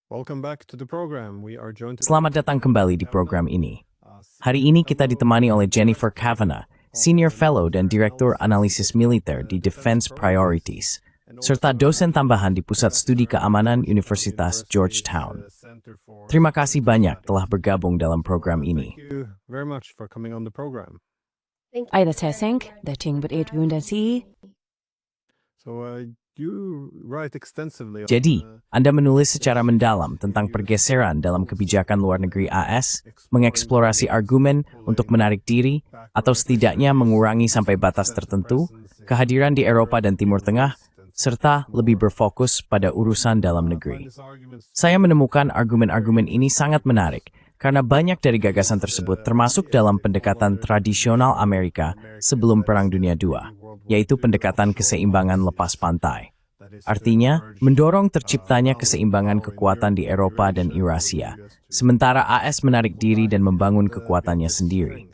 Welcome back to the program. We are joined Selamat datang kembali di program ini. Hari ini kita ditemani oleh Jennifer Kavanagh, Senior Fellow dan Direktur Analisis Militer di Defense Priorities, serta dosen tambahan di Pusat Studi Keamanan Universitas Georgetown. Terima kasih banyak telah bergabung dalam program ini. Thank you very much for coming on the program. Ida Tesink, dating beredwunden si. So you write extensively on, Jadi, Anda menulis secara mendalam tentang pergeseran dalam kebijakan luar negeri AS, mengeksplorasi argumen untuk menarik diri, atau setidaknya mengurangi sampai batas tertentu, kehadiran di Eropa dan Timur Tengah, serta lebih berfokus pada urusan dalam negeri. Saya menemukan argumen-argumen ini sangat menarik, karena banyak dari gagasan tersebut termasuk dalam pendekatan tradisional Amerika sebelum Perang Dunia II, yaitu pendekatan keseimbangan lepas pantai. Artinya, mendorong terciptanya keseimbangan kekuatan di Eropa dan Eurasia, sementara AS menarik diri dan membangun kekuatannya sendiri.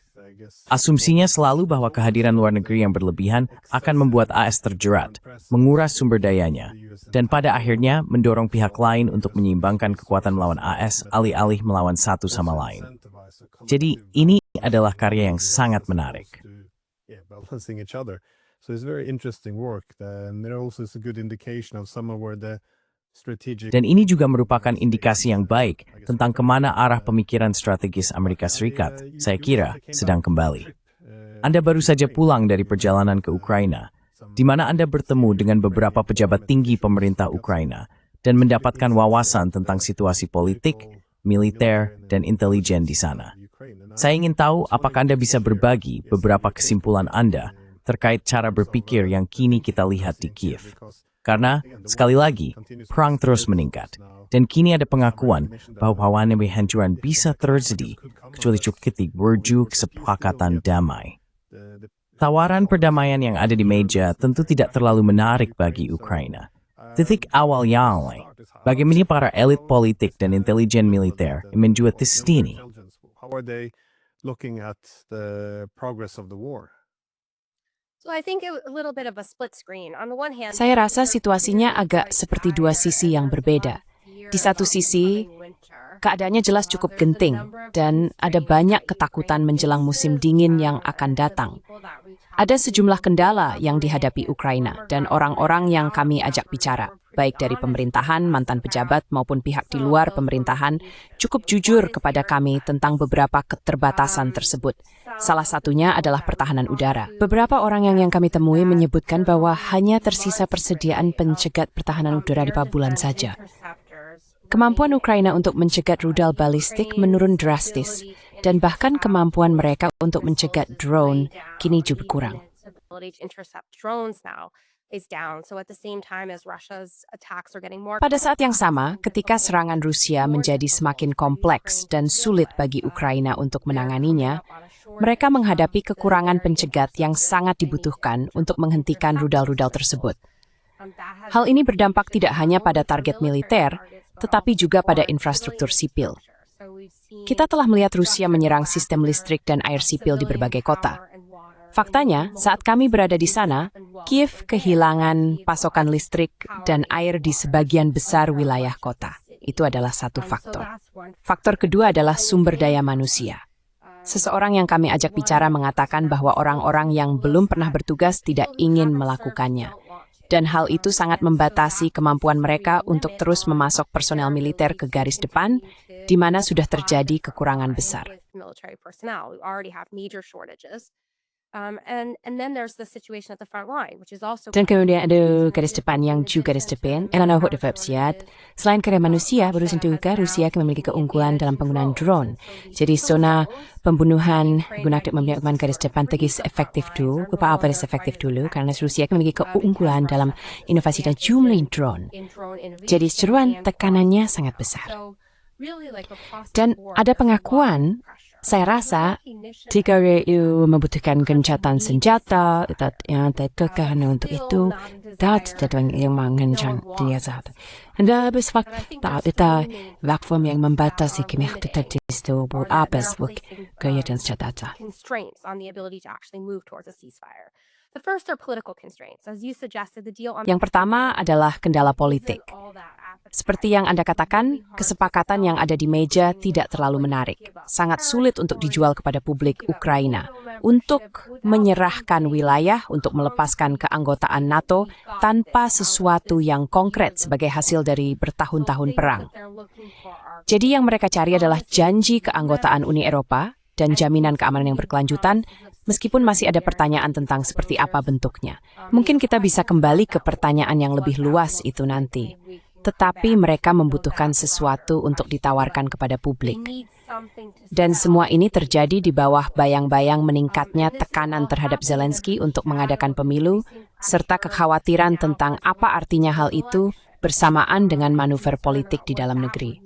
Asumsinya selalu bahwa kehadiran luar negeri yang berlebihan akan membuat AS terjerat, menguras sumber dayanya, dan pada akhirnya mendorong pihak lain untuk menyeimbangkan kekuatan melawan AS alih-alih melawan satu sama lain. Jadi, ini adalah karya yang sangat menarik. Balancing each other. So it's very interesting work, and there also is a good indication of some of where the strategic. Dan ini juga merupakan indikasi yang baik tentang kemana arah pemikiran strategis Amerika Serikat, saya kira, sedang kembali. Anda baru saja pulang dari perjalanan ke Ukraina, di mana Anda bertemu dengan beberapa pejabat tinggi pemerintah Ukraina dan mendapatkan wawasan tentang situasi politik, militer, dan intelijen di sana. Saya ingin tahu apakah Anda bisa berbagi beberapa kesimpulan Anda terkait cara berpikir yang kini kita lihat di Kiev. Karena, sekali lagi, perang terus meningkat, dan kini ada pengakuan bahwa penghancuran bisa terjadi kecuali cukup menuju kesepakatan damai. Tawaran perdamaian yang ada di meja tentu tidak terlalu menarik bagi Ukraina. Titik awal yang lain, bagaimana para elit politik dan intelijen militer menjual ini? How are they looking at the progress of the war? So I think a little bit of a split screen. On the one hand, Saya rasa situasinya agak seperti dua sisi yang berbeda. Di satu sisi, keadaannya jelas cukup genting dan ada banyak ketakutan menjelang musim dingin yang akan datang. Ada sejumlah kendala yang dihadapi Ukraina dan orang-orang yang kami ajak bicara, baik dari pemerintahan, mantan pejabat, maupun pihak di luar pemerintahan, cukup jujur kepada kami tentang beberapa keterbatasan tersebut. Salah satunya adalah pertahanan udara. Beberapa orang yang kami temui menyebutkan bahwa hanya tersisa persediaan pencegat pertahanan udara di bulan saja. Kemampuan Ukraina untuk mencegat rudal balistik menurun drastis, dan bahkan kemampuan mereka untuk mencegat drone kini juga berkurang. Pada saat yang sama, ketika serangan Rusia menjadi semakin kompleks dan sulit bagi Ukraina untuk menanganinya, mereka menghadapi kekurangan pencegat yang sangat dibutuhkan untuk menghentikan rudal-rudal tersebut. Hal ini berdampak tidak hanya pada target militer, tetapi juga pada infrastruktur sipil. Kita telah melihat Rusia menyerang sistem listrik dan air sipil di berbagai kota. Faktanya, saat kami berada di sana, Kiev kehilangan pasokan listrik dan air di sebagian besar wilayah kota. Itu adalah satu faktor. Faktor kedua adalah sumber daya manusia. Seseorang yang kami ajak bicara mengatakan bahwa orang-orang yang belum pernah bertugas tidak ingin melakukannya. Dan hal itu sangat membatasi kemampuan mereka untuk terus memasok personel militer ke garis depan, di mana sudah terjadi kekurangan besar. Dan kemudian ada garis depan yang juga garis depan, Elana Hotevapsiat. Selain karya manusia, baru juga Rusia memiliki keunggulan dalam penggunaan drone. Jadi zona pembunuhan menggunakan garis depan tegis efektif dulu, efektif dulu, karena Rusia memiliki keunggulan dalam inovasi dan jumlah drone. Jadi seruan tekanannya sangat besar. Dan ada pengakuan, saya rasa jika itu membutuhkan gencatan senjata, yang terkekan untuk itu, yang mengencang dia saat. Anda bersifat kita platform yang membatasi kemihtutan itu buat apa gaya dan senjata. The first are political constraints. As you suggested, the deal on Yang pertama adalah kendala politik. Seperti yang Anda katakan, kesepakatan yang ada di meja tidak terlalu menarik. Sangat sulit untuk dijual kepada publik Ukraina untuk menyerahkan wilayah untuk melepaskan keanggotaan NATO tanpa sesuatu yang konkret sebagai hasil dari bertahun-tahun perang. Jadi yang mereka cari adalah janji keanggotaan Uni Eropa dan jaminan keamanan yang berkelanjutan, meskipun masih ada pertanyaan tentang seperti apa bentuknya. Mungkin kita bisa kembali ke pertanyaan yang lebih luas itu nanti. Tetapi mereka membutuhkan sesuatu untuk ditawarkan kepada publik. Dan semua ini terjadi di bawah bayang-bayang meningkatnya tekanan terhadap Zelensky untuk mengadakan pemilu, serta kekhawatiran tentang apa artinya hal itu bersamaan dengan manuver politik di dalam negeri.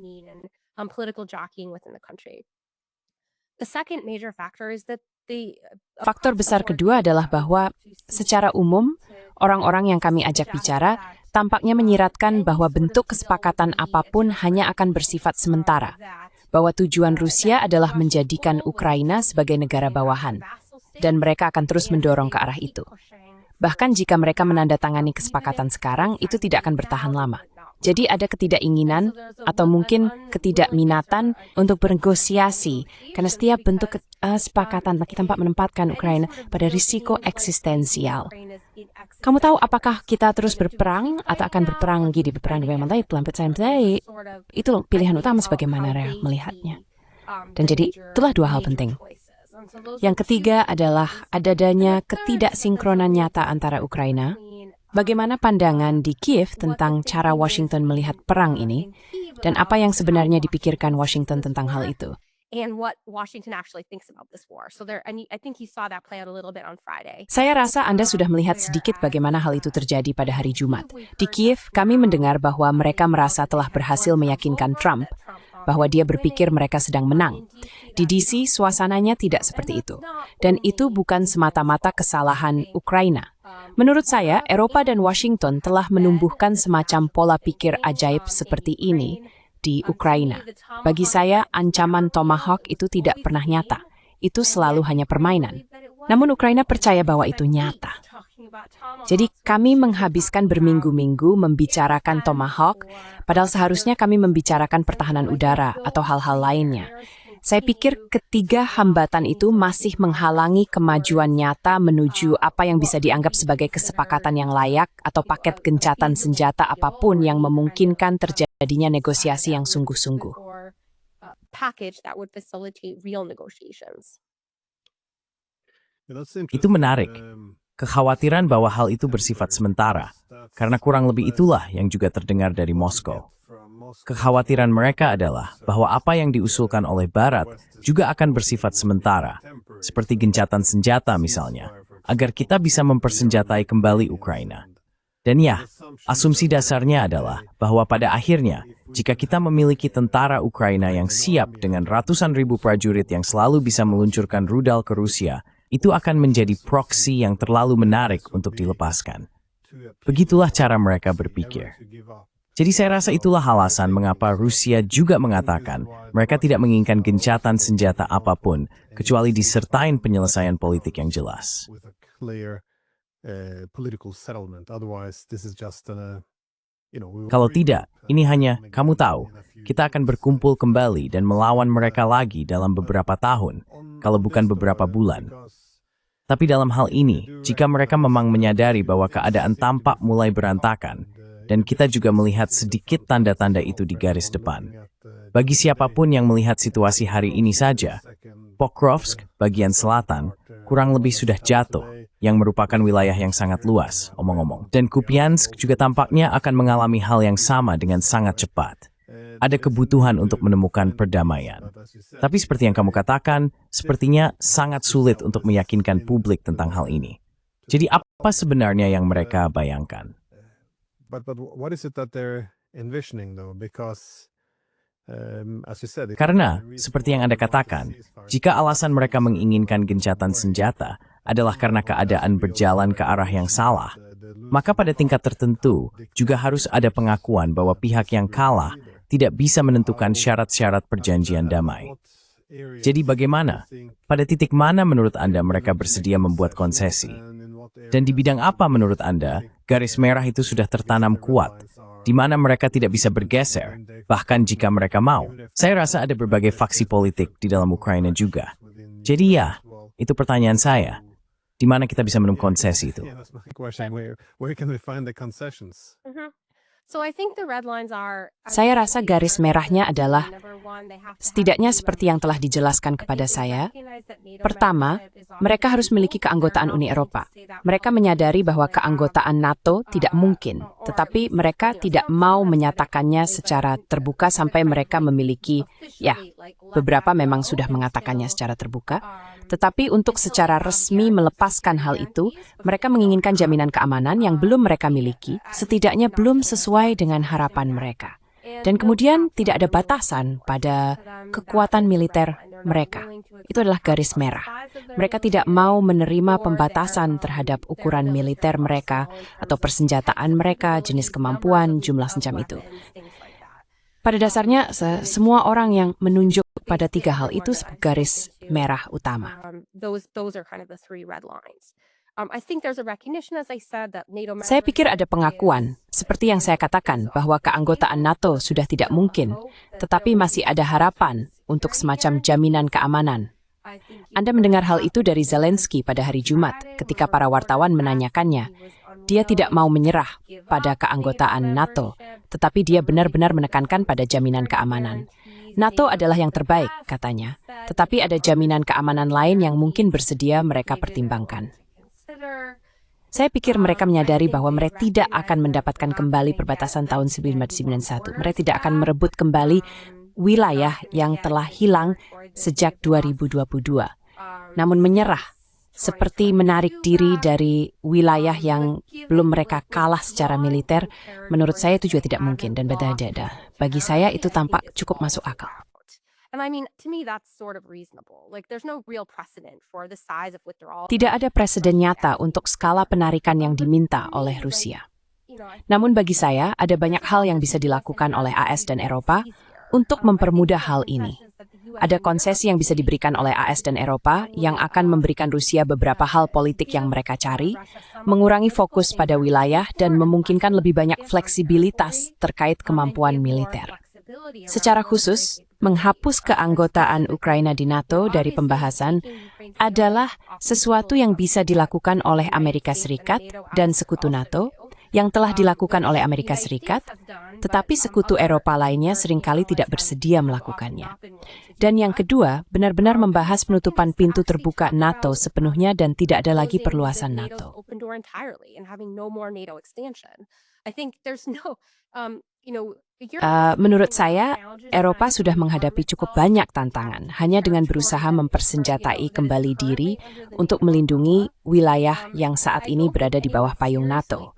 Faktor besar kedua adalah bahwa secara umum, orang-orang yang kami ajak bicara tampaknya menyiratkan bahwa bentuk kesepakatan apapun hanya akan bersifat sementara, bahwa tujuan Rusia adalah menjadikan Ukraina sebagai negara bawahan, dan mereka akan terus mendorong ke arah itu. Bahkan jika mereka menandatangani kesepakatan sekarang, itu tidak akan bertahan lama. Jadi ada ketidakinginan atau mungkin ketidakminatan untuk bernegosiasi karena setiap bentuk kesepakatan tampak menempatkan Ukraina pada risiko eksistensial. Kamu tahu apakah kita terus berperang atau akan berperang di Mantai, itu pilihan utama sebagaimana melihatnya. Dan jadi itulah dua hal penting. Yang ketiga adalah adanya ketidaksinkronan nyata antara Ukraina. Bagaimana pandangan di Kiev tentang cara Washington melihat perang ini, dan apa yang sebenarnya dipikirkan Washington tentang hal itu? Saya rasa Anda sudah melihat sedikit bagaimana hal itu terjadi pada hari Jumat. Di Kiev, kami mendengar bahwa mereka merasa telah berhasil meyakinkan Trump bahwa dia berpikir mereka sedang menang. Di DC, suasananya tidak seperti itu. Dan itu bukan semata-mata kesalahan Ukraina. Menurut saya, Eropa dan Washington telah menumbuhkan semacam pola pikir ajaib seperti ini di Ukraina. Bagi saya, ancaman Tomahawk itu tidak pernah nyata. Itu selalu hanya permainan. Namun Ukraina percaya bahwa itu nyata. Jadi kami menghabiskan berminggu-minggu membicarakan Tomahawk, padahal seharusnya kami membicarakan pertahanan udara atau hal-hal lainnya. Saya pikir ketiga hambatan itu masih menghalangi kemajuan nyata menuju apa yang bisa dianggap sebagai kesepakatan yang layak atau paket gencatan senjata apapun yang memungkinkan terjadinya negosiasi yang sungguh-sungguh. Itu menarik. Kekhawatiran bahwa hal itu bersifat sementara, karena kurang lebih itulah yang juga terdengar dari Moskow. Kekhawatiran mereka adalah bahwa apa yang diusulkan oleh Barat juga akan bersifat sementara, seperti gencatan senjata misalnya, agar kita bisa mempersenjatai kembali Ukraina. Dan ya, asumsi dasarnya adalah bahwa pada akhirnya, jika kita memiliki tentara Ukraina yang siap dengan ratusan ribu prajurit yang selalu bisa meluncurkan rudal ke Rusia, itu akan menjadi proksi yang terlalu menarik untuk dilepaskan. Begitulah cara mereka berpikir. Jadi saya rasa itulah alasan mengapa Rusia juga mengatakan mereka tidak menginginkan gencatan senjata apapun kecuali disertai penyelesaian politik yang jelas. Kalau tidak, ini hanya, kamu tahu, kita akan berkumpul kembali dan melawan mereka lagi dalam beberapa tahun, kalau bukan beberapa bulan. Tapi dalam hal ini, jika mereka memang menyadari bahwa keadaan tampak mulai berantakan, dan kita juga melihat sedikit tanda-tanda itu di garis depan. Bagi siapapun yang melihat situasi hari ini saja, Pokrovsk, bagian selatan, kurang lebih sudah jatuh, yang merupakan wilayah yang sangat luas, omong-omong. Dan Kupiansk juga tampaknya akan mengalami hal yang sama dengan sangat cepat. Ada kebutuhan untuk menemukan perdamaian. Tapi seperti yang kamu katakan, sepertinya sangat sulit untuk meyakinkan publik tentang hal ini. Jadi apa sebenarnya yang mereka bayangkan? But what is it that they're envisioning though? Because Karena, seperti yang Anda katakan, jika alasan mereka menginginkan gencatan senjata adalah karena keadaan berjalan ke arah yang salah, maka pada tingkat tertentu juga harus ada pengakuan bahwa pihak yang kalah tidak bisa menentukan syarat-syarat perjanjian damai. Jadi bagaimana? Pada titik mana menurut Anda mereka bersedia membuat konsesi? Dan di bidang apa menurut Anda, garis merah itu sudah tertanam kuat, di mana mereka tidak bisa bergeser, bahkan jika mereka mau? Saya rasa ada berbagai faksi politik di dalam Ukraina juga. Jadi ya, itu pertanyaan saya. Di mana kita bisa menemukan konsesi itu? Yeah, that's my question. Where can we find the concessions? So I think the red lines are. Saya rasa garis merahnya adalah setidaknya seperti yang telah dijelaskan kepada saya. Pertama, mereka harus memiliki keanggotaan Uni Eropa. Mereka menyadari bahwa keanggotaan NATO tidak mungkin, tetapi mereka tidak mau menyatakannya secara terbuka sampai mereka memiliki, ya, beberapa memang sudah mengatakannya secara terbuka, tetapi untuk secara resmi melepaskan hal itu, mereka menginginkan jaminan keamanan yang belum mereka miliki, setidaknya belum sesuai dengan harapan mereka. Dan kemudian tidak ada batasan pada kekuatan militer mereka. Itu adalah garis merah. Mereka tidak mau menerima pembatasan terhadap ukuran militer mereka atau persenjataan mereka, jenis kemampuan, jumlah semacam itu. Pada dasarnya, semua orang yang menunjuk pada tiga hal itu sebagai garis merah utama. Those are kind of the three red lines. I think there's a recognition, as I said, that NATO. Saya pikir ada pengakuan, seperti yang saya katakan, bahwa keanggotaan NATO sudah tidak mungkin, tetapi masih ada harapan untuk semacam jaminan keamanan. Anda mendengar hal itu dari Zelensky pada hari Jumat ketika para wartawan menanyakannya. Dia tidak mau menyerah pada keanggotaan NATO, tetapi dia benar-benar menekankan pada jaminan keamanan. NATO adalah yang terbaik, katanya, tetapi ada jaminan keamanan lain yang mungkin bersedia mereka pertimbangkan. Saya pikir mereka menyadari bahwa mereka tidak akan mendapatkan kembali perbatasan tahun 1991. Mereka tidak akan merebut kembali wilayah yang telah hilang sejak 2022. Namun menyerah, seperti menarik diri dari wilayah yang belum mereka kalah secara militer, menurut saya itu juga tidak mungkin dan beda-beda. Bagi saya itu tampak cukup masuk akal. And I mean, to me, that's sort of reasonable. Like, there's no real precedent for the size of withdrawal. Tidak ada presiden nyata untuk skala penarikan yang diminta oleh Rusia. Namun bagi saya, ada banyak hal yang bisa dilakukan oleh AS dan Eropa untuk mempermudah hal ini. Ada konsesi yang bisa diberikan oleh AS dan Eropa yang akan memberikan Rusia beberapa hal politik yang mereka cari, mengurangi fokus pada wilayah dan memungkinkan lebih banyak fleksibilitas terkait kemampuan militer. Secara khusus, menghapus keanggotaan Ukraina di NATO dari pembahasan adalah sesuatu yang bisa dilakukan oleh Amerika Serikat dan sekutu NATO, yang telah dilakukan oleh Amerika Serikat, tetapi sekutu Eropa lainnya seringkali tidak bersedia melakukannya. Dan yang kedua, benar-benar membahas penutupan pintu terbuka NATO sepenuhnya dan tidak ada lagi perluasan NATO. Menurut saya, Eropa sudah menghadapi cukup banyak tantangan hanya dengan berusaha mempersenjatai kembali diri untuk melindungi wilayah yang saat ini berada di bawah payung NATO.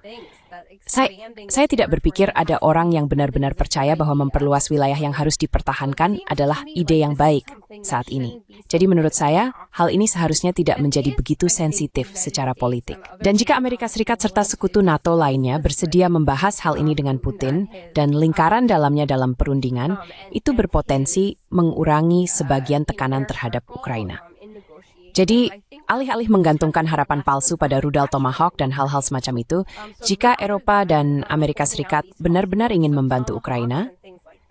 Saya tidak berpikir ada orang yang benar-benar percaya bahwa memperluas wilayah yang harus dipertahankan adalah ide yang baik saat ini. Jadi menurut saya, hal ini seharusnya tidak menjadi begitu sensitif secara politik. Dan jika Amerika Serikat serta sekutu NATO lainnya bersedia membahas hal ini dengan Putin dan lingkaran dalamnya dalam perundingan, itu berpotensi mengurangi sebagian tekanan terhadap Ukraina. Jadi, alih-alih menggantungkan harapan palsu pada rudal Tomahawk dan hal-hal semacam itu, jika Eropa dan Amerika Serikat benar-benar ingin membantu Ukraina,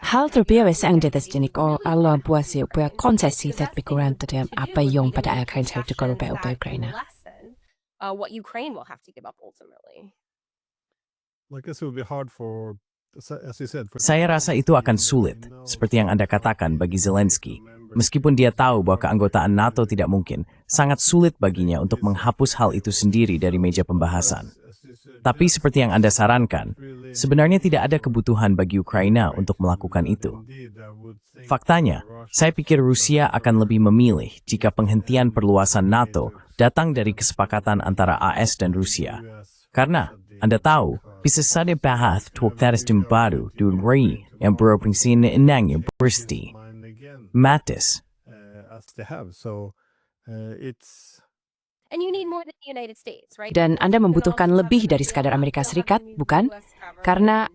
hal terbiasa yang jenis Allah buat supaya konsesi tidak kurang terhadap apa yang pada akhirnya terjadi pada Ukraina. What Ukraine will have to give up ultimately. I guess it would be hard for, as you said, Saya rasa itu akan sulit, seperti yang Anda katakan bagi Zelensky. Meskipun dia tahu bahwa keanggotaan NATO tidak mungkin, sangat sulit baginya untuk menghapus hal itu sendiri dari meja pembahasan. Tapi seperti yang Anda sarankan, sebenarnya tidak ada kebutuhan bagi Ukraina untuk melakukan itu. Faktanya, saya pikir Rusia akan lebih memilih jika penghentian perluasan NATO datang dari kesepakatan antara AS dan Rusia. Karena, Anda tahu, bisa saja bahas tuaktaris baru di Uri yang beroperasi yang bersti. Mattis. as they have. So it's And you need more than the United States, right? Dan Anda membutuhkan lebih dari sekadar Amerika Serikat, bukan? Karena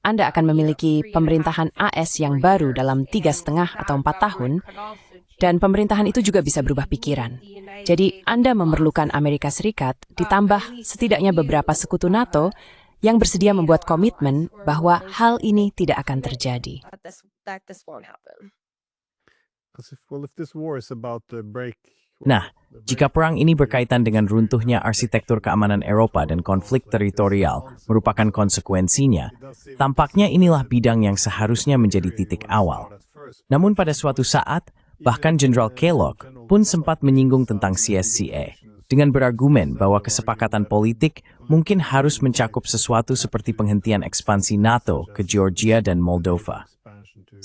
Anda akan memiliki pemerintahan AS yang baru dalam 3,5 atau 4 tahun, Dan pemerintahan itu juga bisa berubah pikiran. Jadi Anda memerlukan Amerika Serikat ditambah setidaknya beberapa sekutu NATO yang bersedia membuat komitmen bahwa hal ini tidak akan terjadi. Nah, jika perang ini berkaitan dengan runtuhnya arsitektur keamanan Eropa dan konflik teritorial merupakan konsekuensinya, tampaknya inilah bidang yang seharusnya menjadi titik awal. Namun pada suatu saat, bahkan Jenderal Kellogg pun sempat menyinggung tentang CSCA, dengan berargumen bahwa kesepakatan politik mungkin harus mencakup sesuatu seperti penghentian ekspansi NATO ke Georgia dan Moldova.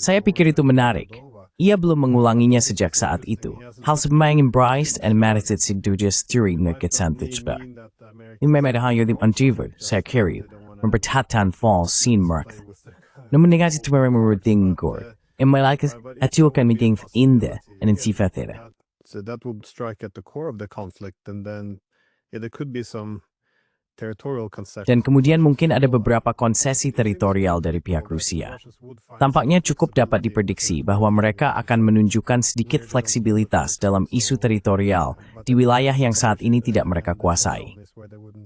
Saya pikir itu menarik. Ia belum mengulanginya sejak saat itu. Hal semayang embraced and merited sigdujas teori ngeketsantuchba. Imemedahaya dim antiver, saya kiri, memperhatikan false scene marked. Namun negasi tumeremuruding gore. Imalakas atuakan meeting inda and in sifatera. So that would strike at the core of the conflict, and then there could be some territorial concessions. Dan kemudian mungkin ada beberapa konsesi teritorial dari pihak Rusia. Tampaknya cukup dapat diprediksi bahwa mereka akan menunjukkan sedikit fleksibilitas dalam isu teritorial di wilayah yang saat ini tidak mereka kuasai.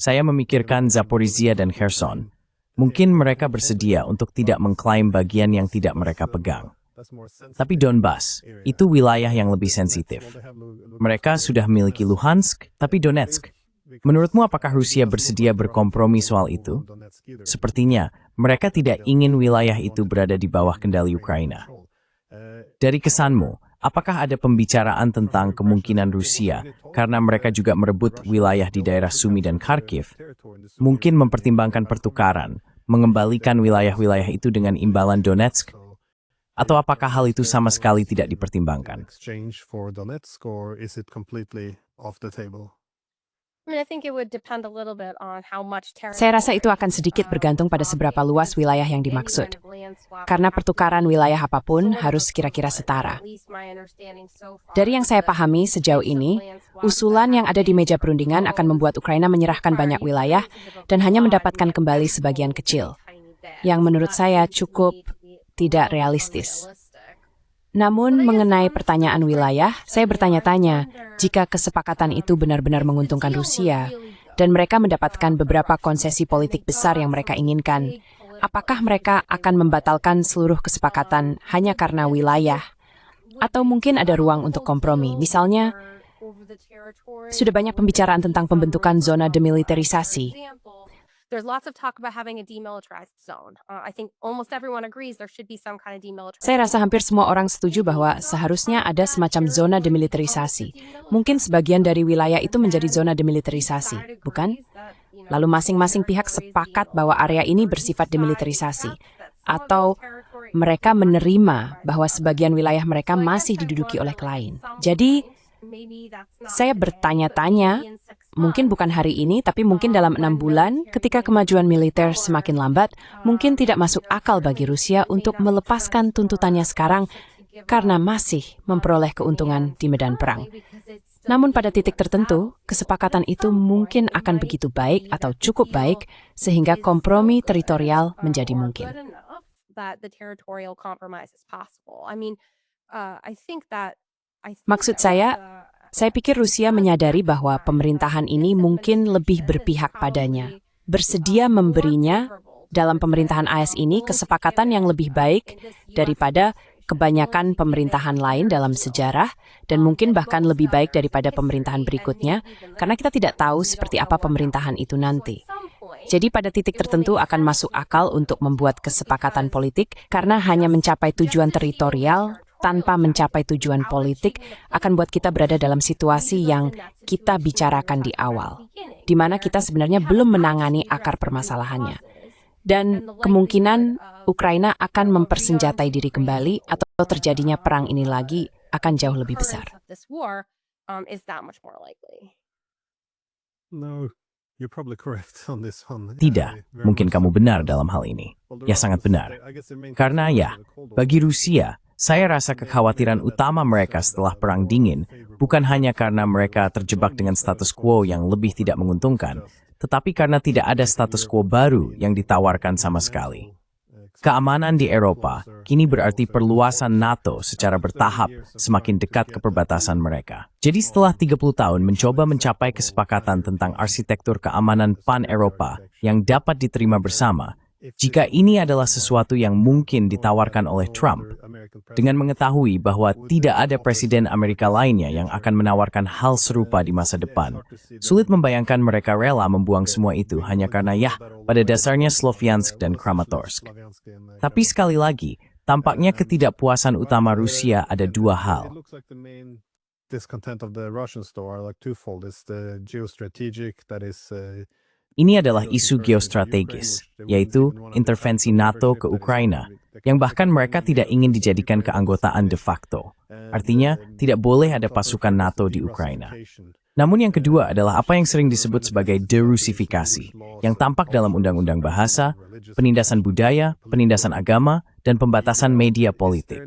Saya memikirkan Zaporizhia dan Kherson. Mungkin mereka bersedia untuk tidak mengklaim bagian yang tidak mereka pegang. Tapi Donbas, itu wilayah yang lebih sensitif. Mereka sudah memiliki Luhansk, tapi Donetsk. Menurutmu apakah Rusia bersedia berkompromi soal itu? Sepertinya, mereka tidak ingin wilayah itu berada di bawah kendali Ukraina. Dari kesanmu, apakah ada pembicaraan tentang kemungkinan Rusia, karena mereka juga merebut wilayah di daerah Sumy dan Kharkiv, mungkin mempertimbangkan pertukaran, mengembalikan wilayah-wilayah itu dengan imbalan Donetsk? Atau apakah hal itu sama sekali tidak dipertimbangkan? Saya rasa itu akan sedikit bergantung pada seberapa luas wilayah yang dimaksud. Karena pertukaran wilayah apapun harus kira-kira setara. Dari yang saya pahami sejauh ini, usulan yang ada di meja perundingan akan membuat Ukraina menyerahkan banyak wilayah dan hanya mendapatkan kembali sebagian kecil, yang menurut saya cukup tidak realistis. Namun mengenai pertanyaan wilayah, saya bertanya-tanya jika kesepakatan itu benar-benar menguntungkan Rusia dan mereka mendapatkan beberapa konsesi politik besar yang mereka inginkan, apakah mereka akan membatalkan seluruh kesepakatan hanya karena wilayah? Atau mungkin ada ruang untuk kompromi, misalnya sudah banyak pembicaraan tentang pembentukan zona demilitarisasi. There's lots of talk about having a demilitarized zone. I think almost everyone agrees there should be some kind of demilitarized. Saya rasa hampir semua orang setuju bahwa seharusnya ada semacam zona demilitarisasi. Mungkin sebagian dari wilayah itu menjadi zona demilitarisasi, bukan? Lalu masing-masing pihak sepakat bahwa area ini bersifat demilitarisasi. Atau mereka menerima bahwa sebagian wilayah mereka masih diduduki oleh klien. Jadi, saya bertanya-tanya, mungkin bukan hari ini, tapi mungkin dalam 6 bulan, ketika kemajuan militer semakin lambat, mungkin tidak masuk akal bagi Rusia untuk melepaskan tuntutannya sekarang karena masih memperoleh keuntungan di medan perang. Namun pada titik tertentu, kesepakatan itu mungkin akan begitu baik atau cukup baik sehingga kompromi teritorial menjadi mungkin. Maksud saya pikir Rusia menyadari bahwa pemerintahan ini mungkin lebih berpihak padanya, bersedia memberinya dalam pemerintahan AS ini kesepakatan yang lebih baik daripada kebanyakan pemerintahan lain dalam sejarah, dan mungkin bahkan lebih baik daripada pemerintahan berikutnya, karena kita tidak tahu seperti apa pemerintahan itu nanti. Jadi pada titik tertentu akan masuk akal untuk membuat kesepakatan politik, karena hanya mencapai tujuan teritorial tanpa mencapai tujuan politik akan buat kita berada dalam situasi yang kita bicarakan di awal, di mana kita sebenarnya belum menangani akar permasalahannya. Dan kemungkinan Ukraina akan mempersenjatai diri kembali atau terjadinya perang ini lagi akan jauh lebih besar. Tidak, mungkin kamu benar dalam hal ini. Ya, sangat benar. Karena ya, bagi Rusia, saya rasa kekhawatiran utama mereka setelah Perang Dingin bukan hanya karena mereka terjebak dengan status quo yang lebih tidak menguntungkan, tetapi karena tidak ada status quo baru yang ditawarkan sama sekali. Keamanan di Eropa kini berarti perluasan NATO secara bertahap semakin dekat ke perbatasan mereka. Jadi setelah 30 tahun mencoba mencapai kesepakatan tentang arsitektur keamanan pan-Eropa yang dapat diterima bersama, jika ini adalah sesuatu yang mungkin ditawarkan oleh Trump, dengan mengetahui bahwa tidak ada presiden Amerika lainnya yang akan menawarkan hal serupa di masa depan, sulit membayangkan mereka rela membuang semua itu hanya karena pada dasarnya Sloviansk dan Kramatorsk. Tapi sekali lagi, tampaknya ketidakpuasan utama Rusia ada dua hal. Discontent of the Russians though are like twofold. It's the geostrategic that is Ini adalah isu geostrategis, yaitu intervensi NATO ke Ukraina, yang bahkan mereka tidak ingin dijadikan keanggotaan de facto. Artinya, tidak boleh ada pasukan NATO di Ukraina. Namun yang kedua adalah apa yang sering disebut sebagai derusifikasi, yang tampak dalam undang-undang bahasa, penindasan budaya, penindasan agama, dan pembatasan media politik.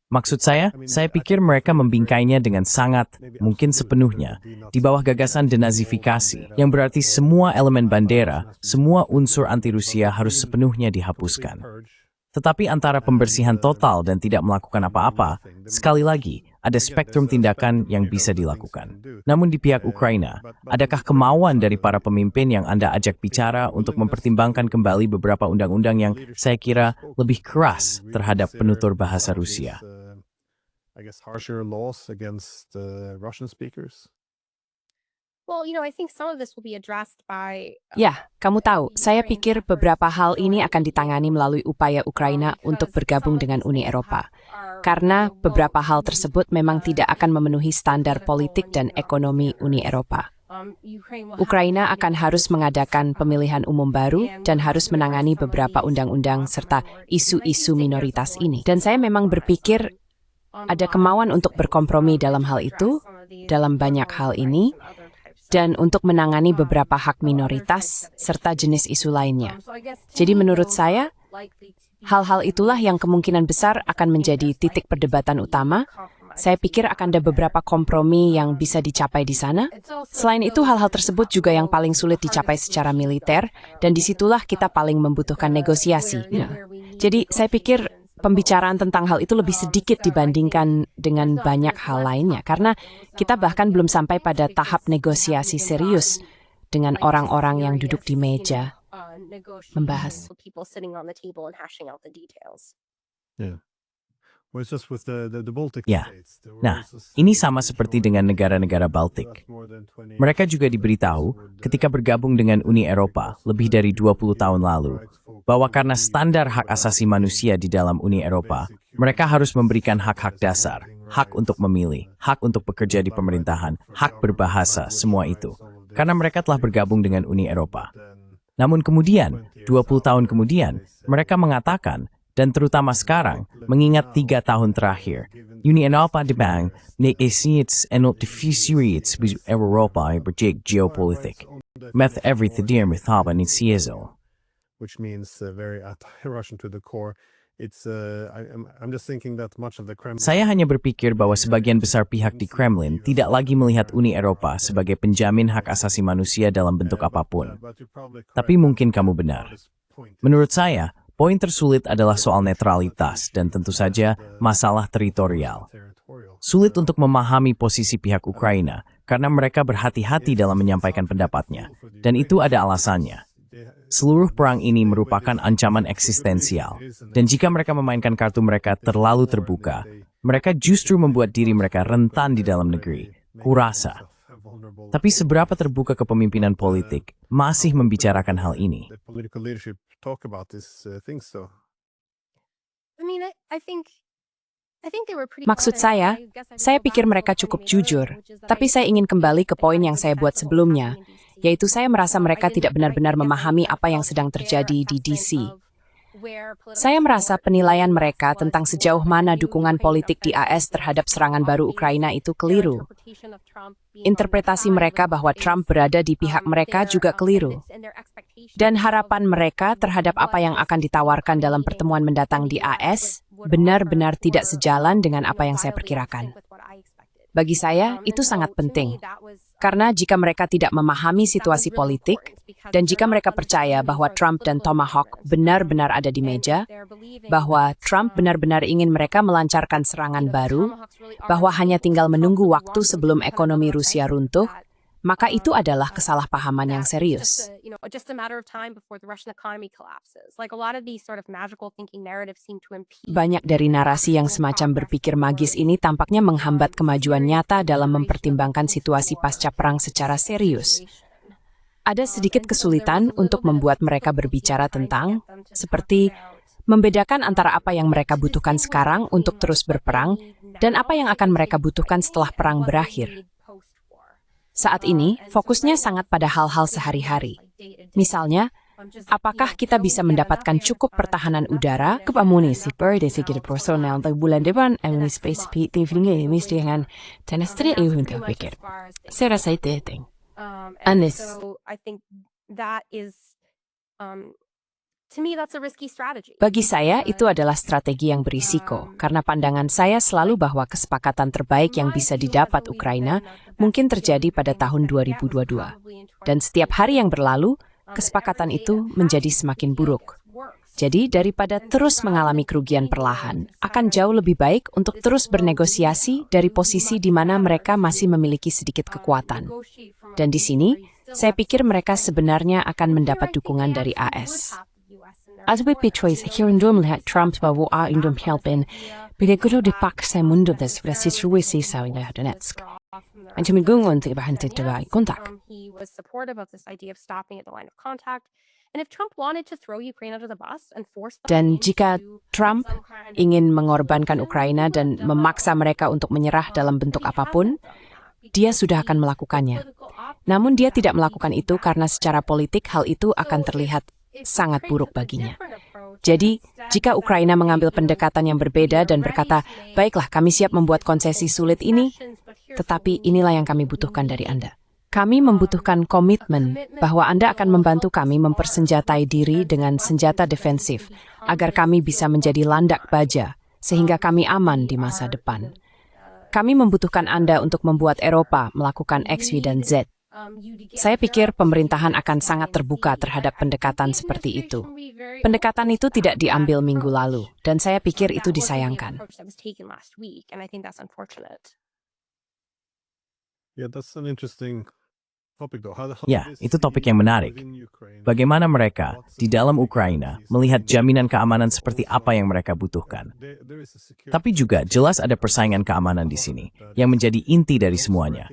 Maksud saya pikir mereka membingkainya dengan sangat, mungkin sepenuhnya, di bawah gagasan denazifikasi, yang berarti semua elemen bandera, semua unsur anti-Rusia harus sepenuhnya dihapuskan. Tetapi antara pembersihan total dan tidak melakukan apa-apa, sekali lagi, ada spektrum tindakan yang bisa dilakukan. Namun di pihak Ukraina, adakah kemauan dari para pemimpin yang Anda ajak bicara untuk mempertimbangkan kembali beberapa undang-undang yang saya kira lebih keras terhadap penutur bahasa Rusia? I guess harsher laws against Russian speakers. Well, I think some of this will be addressed by Ya, kamu tahu, saya pikir beberapa hal ini akan ditangani melalui upaya Ukraina untuk bergabung dengan Uni Eropa. Karena beberapa hal tersebut memang tidak akan memenuhi standar politik dan ekonomi Uni Eropa. Ukraina akan harus mengadakan pemilihan umum baru dan harus menangani beberapa undang-undang serta isu-isu minoritas ini. Dan saya memang berpikir ada kemauan untuk berkompromi dalam hal itu, dalam banyak hal ini, dan untuk menangani beberapa hak minoritas serta jenis isu lainnya. Jadi menurut saya, hal-hal itulah yang kemungkinan besar akan menjadi titik perdebatan utama. Saya pikir akan ada beberapa kompromi yang bisa dicapai di sana. Selain itu, hal-hal tersebut juga yang paling sulit dicapai secara militer, dan disitulah kita paling membutuhkan negosiasi. Jadi saya pikir pembicaraan tentang hal itu lebih sedikit dibandingkan dengan banyak hal lainnya, karena kita bahkan belum sampai pada tahap negosiasi serius dengan orang-orang yang duduk di meja membahas. Ya, nah, ini sama seperti dengan negara-negara Baltik. Mereka juga diberitahu ketika bergabung dengan Uni Eropa lebih dari 20 tahun lalu, bahwa karena standar hak asasi manusia di dalam Uni Eropa, mereka harus memberikan hak-hak dasar, hak untuk memilih, hak untuk bekerja di pemerintahan, hak berbahasa, semua itu. Karena mereka telah bergabung dengan Uni Eropa. Namun kemudian, 20 tahun kemudian, mereka mengatakan, dan terutama sekarang, mengingat 3 tahun terakhir, Uni Eropa dibang neesiets en op de fusuriets bij Europa berjek geopolitik. Met everything with haben in CSO. Which means very anti-Russian to the core. I'm just thinking that much of the Kremlin. Saya hanya berpikir bahwa sebagian besar pihak di Kremlin tidak lagi melihat Uni Eropa sebagai penjamin hak asasi manusia dalam bentuk apapun. Tapi mungkin kamu benar. Menurut saya, poin tersulit adalah soal netralitas dan tentu saja masalah teritorial. Sulit untuk memahami posisi pihak Ukraina karena mereka berhati-hati dalam menyampaikan pendapatnya, dan itu ada alasannya. Seluruh perang ini merupakan ancaman eksistensial, dan jika mereka memainkan kartu mereka terlalu terbuka, mereka justru membuat diri mereka rentan di dalam negeri, kurasa. Tapi seberapa terbuka kepemimpinan politik masih membicarakan hal ini? Maksud saya pikir mereka cukup jujur, tapi saya ingin kembali ke poin yang saya buat sebelumnya, yaitu saya merasa mereka tidak benar-benar memahami apa yang sedang terjadi di DC. Saya merasa penilaian mereka tentang sejauh mana dukungan politik di AS terhadap serangan baru Ukraina itu keliru. Interpretasi mereka bahwa Trump berada di pihak mereka juga keliru. Dan harapan mereka terhadap apa yang akan ditawarkan dalam pertemuan mendatang di AS benar-benar tidak sejalan dengan apa yang saya perkirakan. Bagi saya, itu sangat penting. Karena jika mereka tidak memahami situasi politik, dan jika mereka percaya bahwa Trump dan Tomahawk benar-benar ada di meja, bahwa Trump benar-benar ingin mereka melancarkan serangan baru, bahwa hanya tinggal menunggu waktu sebelum ekonomi Rusia runtuh, maka itu adalah kesalahpahaman yang serius. Banyak dari narasi yang semacam berpikir magis ini tampaknya menghambat kemajuan nyata dalam mempertimbangkan situasi pasca perang secara serius. Ada sedikit kesulitan untuk membuat mereka berbicara tentang, seperti membedakan antara apa yang mereka butuhkan sekarang untuk terus berperang dan apa yang akan mereka butuhkan setelah perang berakhir. Saat ini, fokusnya sangat pada hal-hal sehari-hari. Misalnya, apakah kita bisa mendapatkan cukup pertahanan udara? Municipal de sekitar personal untuk bulan depan, spesifik ini mesti dengan tenestri untuk pikir. Saya rasa itu penting. Anis. Bagi saya, itu adalah strategi yang berisiko, karena pandangan saya selalu bahwa kesepakatan terbaik yang bisa didapat Ukraina mungkin terjadi pada tahun 2022. Dan setiap hari yang berlalu, kesepakatan itu menjadi semakin buruk. Jadi, daripada terus mengalami kerugian perlahan, akan jauh lebih baik untuk terus bernegosiasi dari posisi di mana mereka masih memiliki sedikit kekuatan. Dan di sini, saya pikir mereka sebenarnya akan mendapat dukungan dari AS. As we choice here in melihat Trump bahwa Indom helpin, bila kudu dipaksa mundur dari situasi sa Donetsk. Ang tumigungon ti bahante tawa kontak. Dan jika Trump ingin mengorbankan Ukraina dan memaksa mereka untuk menyerah dalam bentuk apapun, dia sudah akan melakukannya. Namun dia tidak melakukan itu karena secara politik hal itu akan terlihat sangat buruk baginya. Jadi, jika Ukraina mengambil pendekatan yang berbeda dan berkata, baiklah kami siap membuat konsesi sulit ini, tetapi inilah yang kami butuhkan dari Anda. Kami membutuhkan komitmen bahwa Anda akan membantu kami mempersenjatai diri dengan senjata defensif, agar kami bisa menjadi landak baja, sehingga kami aman di masa depan. Kami membutuhkan Anda untuk membuat Eropa melakukan X, Y, dan Z. Saya pikir pemerintahan akan sangat terbuka terhadap pendekatan seperti itu. Pendekatan itu tidak diambil minggu lalu, dan saya pikir itu disayangkan. Ya, itu topik yang menarik. Bagaimana mereka di dalam Ukraina melihat jaminan keamanan seperti apa yang mereka butuhkan. Tapi juga jelas ada persaingan keamanan di sini, yang menjadi inti dari semuanya.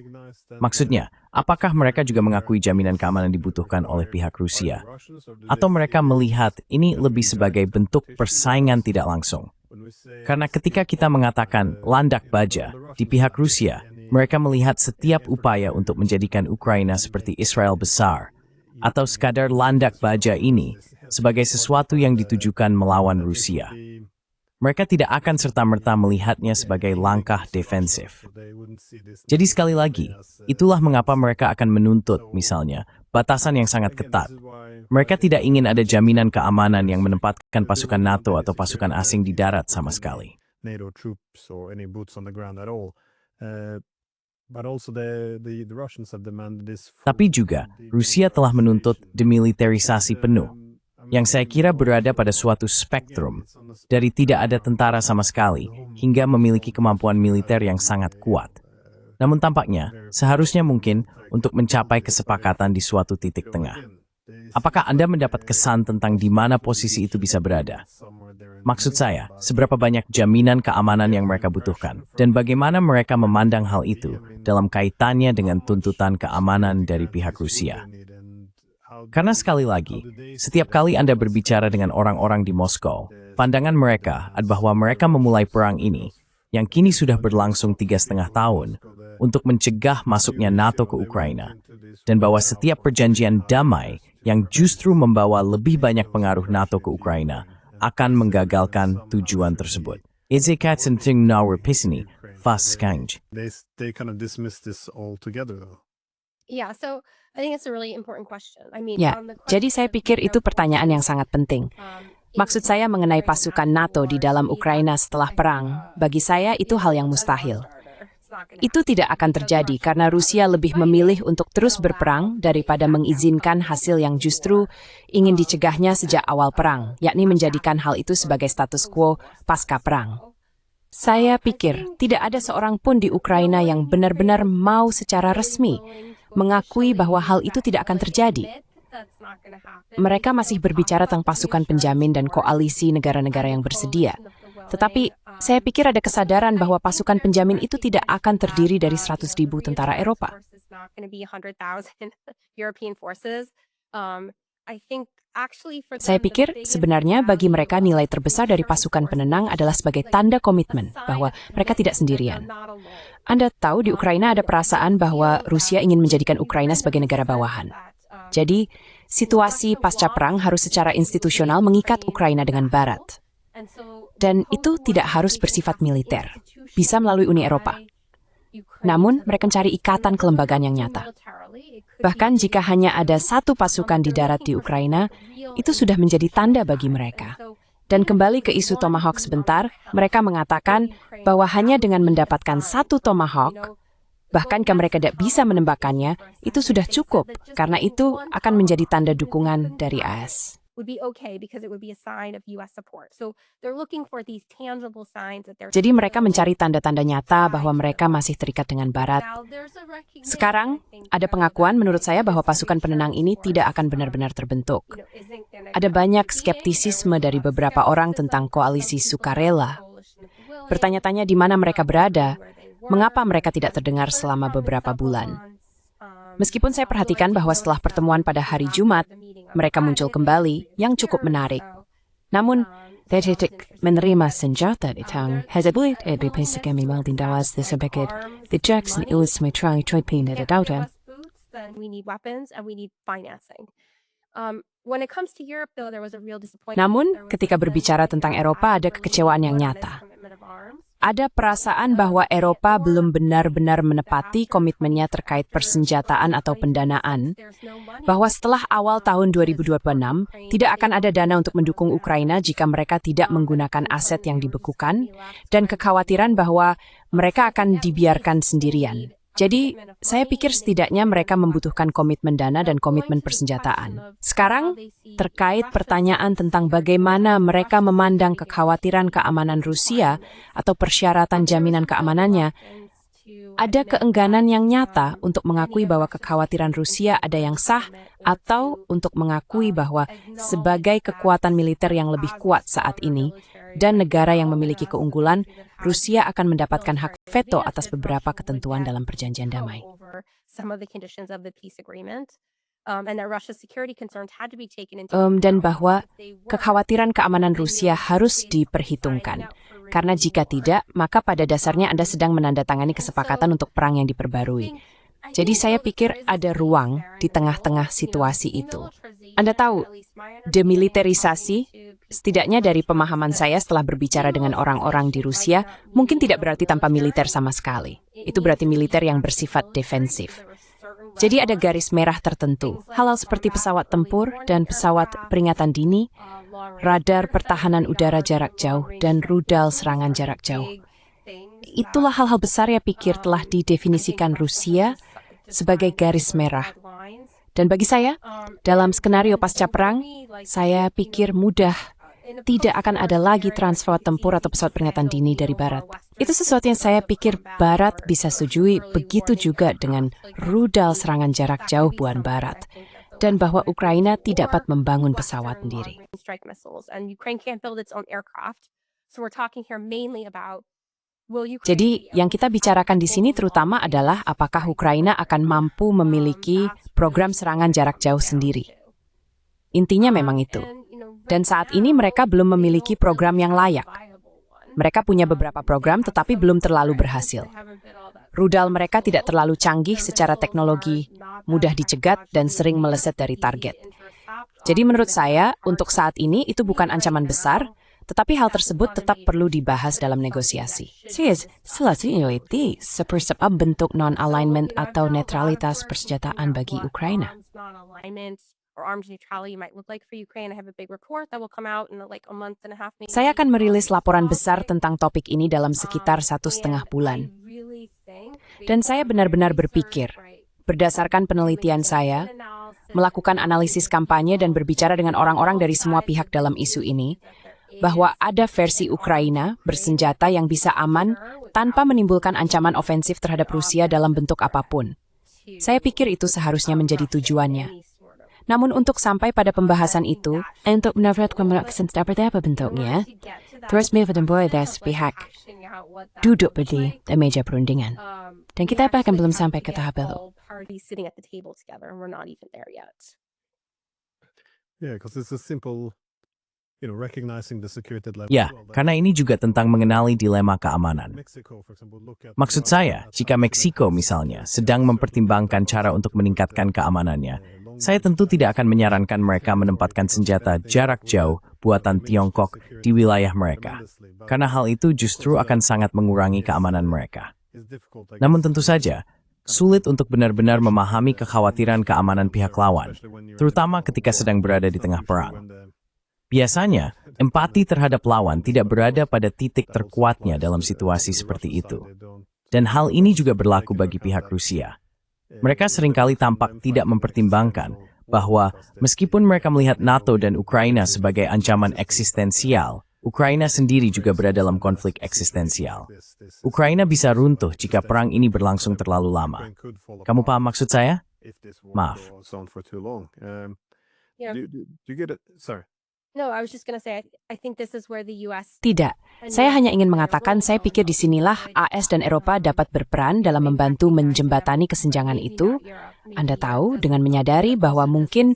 Maksudnya, apakah mereka juga mengakui jaminan keamanan dibutuhkan oleh pihak Rusia? Atau mereka melihat ini lebih sebagai bentuk persaingan tidak langsung? Karena ketika kita mengatakan landak baja di pihak Rusia, mereka melihat setiap upaya untuk menjadikan Ukraina seperti Israel besar, atau sekadar landak baja ini sebagai sesuatu yang ditujukan melawan Rusia. Mereka tidak akan serta-merta melihatnya sebagai langkah defensif. Jadi sekali lagi, itulah mengapa mereka akan menuntut, misalnya, batasan yang sangat ketat. Mereka tidak ingin ada jaminan keamanan yang menempatkan pasukan NATO atau pasukan asing di darat sama sekali. Tapi juga, Rusia telah menuntut demilitarisasi penuh, yang saya kira berada pada suatu spektrum, dari tidak ada tentara sama sekali, hingga memiliki kemampuan militer yang sangat kuat. Namun tampaknya, seharusnya mungkin untuk mencapai kesepakatan di suatu titik tengah. Apakah Anda mendapat kesan tentang di mana posisi itu bisa berada? Maksud saya, seberapa banyak jaminan keamanan yang mereka butuhkan, dan bagaimana mereka memandang hal itu dalam kaitannya dengan tuntutan keamanan dari pihak Rusia. Karena sekali lagi, setiap kali Anda berbicara dengan orang-orang di Moskow, pandangan mereka adalah bahwa mereka memulai perang ini, yang kini sudah berlangsung 3,5 tahun, untuk mencegah masuknya NATO ke Ukraina, dan bahwa setiap perjanjian damai yang justru membawa lebih banyak pengaruh NATO ke Ukraina akan menggagalkan tujuan tersebut. Izikatsing nawar pisini, fast kanj. They kind of dismiss this altogether, though. Yeah, so I think it's a really important question. Ya, jadi saya pikir itu pertanyaan yang sangat penting. Maksud saya mengenai pasukan NATO di dalam Ukraina setelah perang, bagi saya itu hal yang mustahil. Itu tidak akan terjadi karena Rusia lebih memilih untuk terus berperang daripada mengizinkan hasil yang justru ingin dicegahnya sejak awal perang, yakni menjadikan hal itu sebagai status quo pasca perang. Saya pikir tidak ada seorang pun di Ukraina yang benar-benar mau secara resmi mengakui bahwa hal itu tidak akan terjadi. Mereka masih berbicara tentang pasukan penjamin dan koalisi negara-negara yang bersedia. Tetapi saya pikir ada kesadaran bahwa pasukan penjamin itu tidak akan terdiri dari 100.000 tentara Eropa. Saya pikir sebenarnya bagi mereka nilai terbesar dari pasukan penenang adalah sebagai tanda komitmen bahwa mereka tidak sendirian. Anda tahu di Ukraina ada perasaan bahwa Rusia ingin menjadikan Ukraina sebagai negara bawahan. Jadi, situasi pasca perang harus secara institusional mengikat Ukraina dengan Barat. Dan itu tidak harus bersifat militer, bisa melalui Uni Eropa. Namun, mereka mencari ikatan kelembagaan yang nyata. Bahkan jika hanya ada satu pasukan di darat di Ukraina, itu sudah menjadi tanda bagi mereka. Dan kembali ke isu Tomahawk sebentar, mereka mengatakan bahwa hanya dengan mendapatkan satu Tomahawk, bahkan jika mereka tidak bisa menembakkannya, itu sudah cukup, karena itu akan menjadi tanda dukungan dari AS. Jadi mereka mencari tanda-tanda nyata bahwa mereka masih terikat dengan Barat. Sekarang, ada pengakuan menurut saya bahwa pasukan penenang ini tidak akan benar-benar terbentuk. Ada banyak skeptisisme dari beberapa orang tentang koalisi sukarela. Bertanya-tanya di mana mereka berada, mengapa mereka tidak terdengar selama beberapa bulan. Meskipun saya perhatikan bahwa setelah pertemuan pada hari Jumat, mereka muncul kembali yang cukup menarik. Namun, Tetetik menerima senjata di tangan Hezbollah di kami Maltindawas disebut the Jackson Illis Metrai Tripin at Daughter. Namun, ketika berbicara tentang Eropa ada kekecewaan yang nyata. Ada perasaan bahwa Eropa belum benar-benar menepati komitmennya terkait persenjataan atau pendanaan, bahwa setelah awal tahun 2026 tidak akan ada dana untuk mendukung Ukraina jika mereka tidak menggunakan aset yang dibekukan, dan kekhawatiran bahwa mereka akan dibiarkan sendirian. Jadi, saya pikir setidaknya mereka membutuhkan komitmen dana dan komitmen persenjataan. Sekarang, terkait pertanyaan tentang bagaimana mereka memandang kekhawatiran keamanan Rusia atau persyaratan jaminan keamanannya, ada keengganan yang nyata untuk mengakui bahwa kekhawatiran Rusia ada yang sah atau untuk mengakui bahwa sebagai kekuatan militer yang lebih kuat saat ini dan negara yang memiliki keunggulan, Rusia akan mendapatkan hak veto atas beberapa ketentuan dalam perjanjian damai. Dan bahwa kekhawatiran keamanan Rusia harus diperhitungkan. Karena jika tidak, maka pada dasarnya Anda sedang menandatangani kesepakatan untuk perang yang diperbarui. Jadi saya pikir ada ruang di tengah-tengah situasi itu. Anda tahu, demilitarisasi, setidaknya dari pemahaman saya setelah berbicara dengan orang-orang di Rusia, mungkin tidak berarti tanpa militer sama sekali. Itu berarti militer yang bersifat defensif. Jadi ada garis merah tertentu, hal-hal seperti pesawat tempur dan pesawat peringatan dini, radar pertahanan udara jarak jauh, dan rudal serangan jarak jauh. Itulah hal-hal besar yang pikir telah didefinisikan Rusia sebagai garis merah. Dan bagi saya, dalam skenario pasca perang, saya pikir mudah tidak akan ada lagi transfer tempur atau pesawat peringatan dini dari Barat. Itu sesuatu yang saya pikir Barat bisa setujui, begitu juga dengan rudal serangan jarak jauh buatan Barat. Dan bahwa Ukraina tidak dapat membangun pesawat sendiri. Jadi, yang kita bicarakan di sini terutama adalah apakah Ukraina akan mampu memiliki program serangan jarak jauh sendiri. Intinya memang itu. Dan saat ini mereka belum memiliki program yang layak. Mereka punya beberapa program tetapi belum terlalu berhasil. Rudal mereka tidak terlalu canggih secara teknologi, mudah dicegat dan sering meleset dari target. Jadi menurut saya, untuk saat ini itu bukan ancaman besar, tetapi hal tersebut tetap perlu dibahas dalam negosiasi. Selanjutnya itu seperti bentuk non-alignment atau netralitas persenjataan bagi Ukraina. Saya akan merilis laporan besar tentang topik ini dalam sekitar 1,5 bulan. Dan saya benar-benar berpikir, berdasarkan penelitian saya, melakukan analisis kampanye dan berbicara dengan orang-orang dari semua pihak dalam isu ini, bahwa ada versi Ukraina bersenjata yang bisa aman tanpa menimbulkan ancaman ofensif terhadap Rusia dalam bentuk apapun. Saya pikir itu seharusnya menjadi tujuannya. Namun untuk sampai pada pembahasan itu, untuk mendapatkan seperti apa bentuknya, terus dan boleh pihak duduk di meja perundingan. Dan kita bahkan belum sampai ke tahap itu. Yeah, because it's a simple, recognizing the security level. Ya, karena ini juga tentang mengenali dilema keamanan. Mexico, for example, look at Maksud saya, jika Meksiko misalnya sedang mempertimbangkan cara untuk meningkatkan keamanannya, saya tentu tidak akan menyarankan mereka menempatkan senjata jarak jauh buatan Tiongkok di wilayah mereka, karena hal itu justru akan sangat mengurangi keamanan mereka. Namun tentu saja, sulit untuk benar-benar memahami kekhawatiran keamanan pihak lawan, terutama ketika sedang berada di tengah perang. Biasanya, empati terhadap lawan tidak berada pada titik terkuatnya dalam situasi seperti itu. Dan hal ini juga berlaku bagi pihak Rusia. Mereka seringkali tampak tidak mempertimbangkan bahwa meskipun mereka melihat NATO dan Ukraina sebagai ancaman eksistensial, Ukraina sendiri juga berada dalam konflik eksistensial. Ukraina bisa runtuh jika perang ini berlangsung terlalu lama. Kamu paham maksud saya? Maaf. No, I was just going to say, I think this is where the US... Tidak, saya hanya ingin mengatakan saya pikir di sinilah AS dan Eropa dapat berperan dalam membantu menjembatani kesenjangan itu. Anda tahu, dengan menyadari bahwa mungkin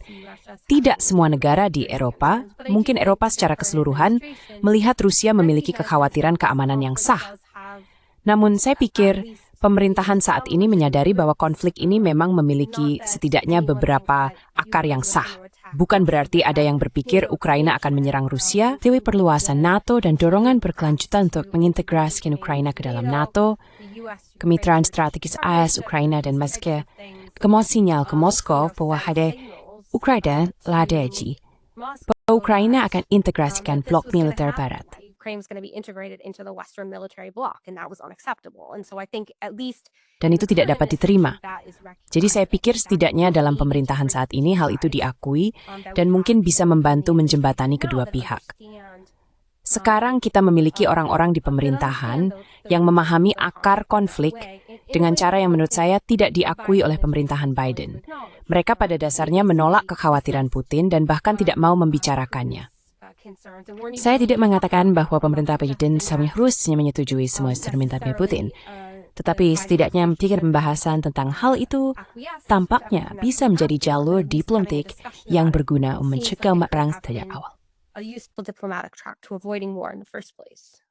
tidak semua negara di Eropa, mungkin Eropa secara keseluruhan, melihat Rusia memiliki kekhawatiran keamanan yang sah. Namun saya pikir pemerintahan saat ini menyadari bahwa konflik ini memang memiliki setidaknya beberapa akar yang sah. Bukan berarti ada yang berpikir Ukraina akan menyerang Rusia, tapi perluasan NATO dan dorongan berkelanjutan untuk mengintegrasikan Ukraina ke dalam NATO, kemitraan strategis AS, Ukraina dan Moskow, kemudian sinyal ke Moskow bahwa ada Ukraina ladeji, bahwa Ukraina akan integrasikan blok militer Barat. Ukraine was going to be integrated into the Western military bloc, and that was unacceptable. And so I think at least dan itu tidak dapat diterima. Jadi saya pikir setidaknya dalam pemerintahan saat ini hal itu diakui dan mungkin bisa membantu menjembatani kedua pihak. Sekarang kita memiliki orang-orang di pemerintahan yang memahami akar konflik dengan cara yang menurut saya tidak diakui oleh pemerintahan Biden. Mereka pada dasarnya menolak kekhawatiran Putin dan bahkan tidak mau membicarakannya. Saya tidak mengatakan bahwa pemerintah Biden harusnya menyetujui semua permintaan Putin. Tetapi setidaknya pikir pembahasan tentang hal itu tampaknya bisa menjadi jalur diplomatik yang berguna untuk mencegah perang sejak awal. A useful diplomatic track to avoiding war in the first place.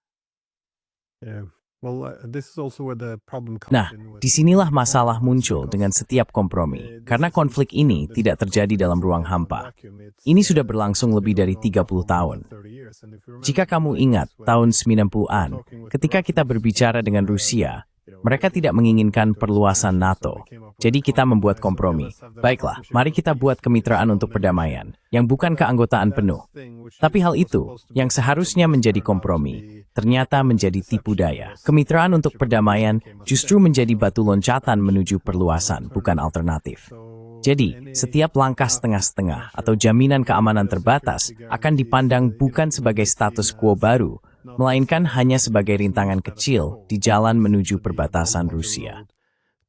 Yeah. Well, this is also where the problem comes Nah, in with- disinilah masalah muncul dengan setiap kompromi, karena konflik ini tidak terjadi dalam ruang hampa. Ini sudah berlangsung lebih dari 30 tahun. Jika kamu ingat, tahun 90-an, ketika kita berbicara dengan Rusia, mereka tidak menginginkan perluasan NATO. Jadi kita membuat kompromi. Baiklah, mari kita buat kemitraan untuk perdamaian, yang bukan keanggotaan penuh. Tapi hal itu, yang seharusnya menjadi kompromi, ternyata menjadi tipu daya. Kemitraan untuk perdamaian justru menjadi batu loncatan menuju perluasan, bukan alternatif. Jadi, setiap langkah setengah-setengah atau jaminan keamanan terbatas akan dipandang bukan sebagai status quo baru, melainkan hanya sebagai rintangan kecil di jalan menuju perbatasan Rusia.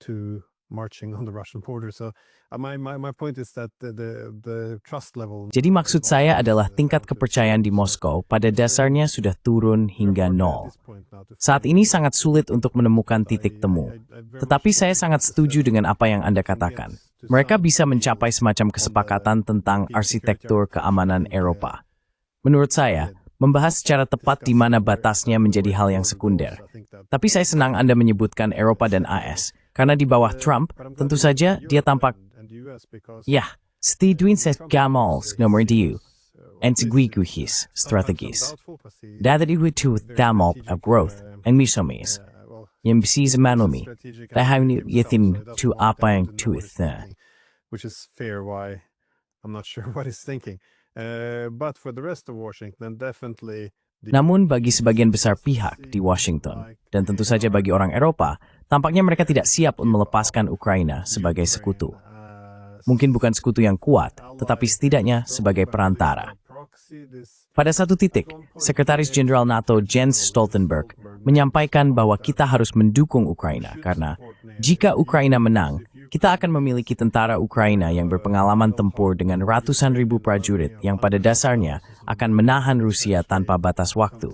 To marching on the Russian border. So my point is that the trust level. Jadi maksud saya adalah tingkat kepercayaan di Moskow pada dasarnya sudah turun hingga nol. Saat ini sangat sulit untuk menemukan titik temu. Tetapi saya sangat setuju dengan apa yang Anda katakan. Mereka bisa mencapai semacam kesepakatan tentang arsitektur keamanan Eropa. Menurut saya, membahas secara tepat di mana batasnya menjadi hal yang sekunder. Tapi saya senang Anda menyebutkan Eropa dan AS, karena di bawah Trump, tentu saja dia tampak, ya, stidwin ses gamals nomor diu, and seguiguhis strategis. Dadat iwitu damop of growth, and misomis, yang bisa manumi, dahil yitim to apa yang tuith. Which is fair why I'm not sure what he's thinking. But for the rest of Washington, definitely Namun bagi sebagian besar pihak di Washington, dan tentu saja bagi orang Eropa, tampaknya mereka tidak siap untuk melepaskan Ukraina sebagai sekutu. Mungkin bukan sekutu yang kuat, tetapi setidaknya sebagai perantara. Pada satu titik, Sekretaris Jenderal NATO Jens Stoltenberg menyampaikan bahwa kita harus mendukung Ukraina karena jika Ukraina menang, kita akan memiliki tentara Ukraina yang berpengalaman tempur dengan ratusan ribu prajurit yang pada dasarnya akan menahan Rusia tanpa batas waktu.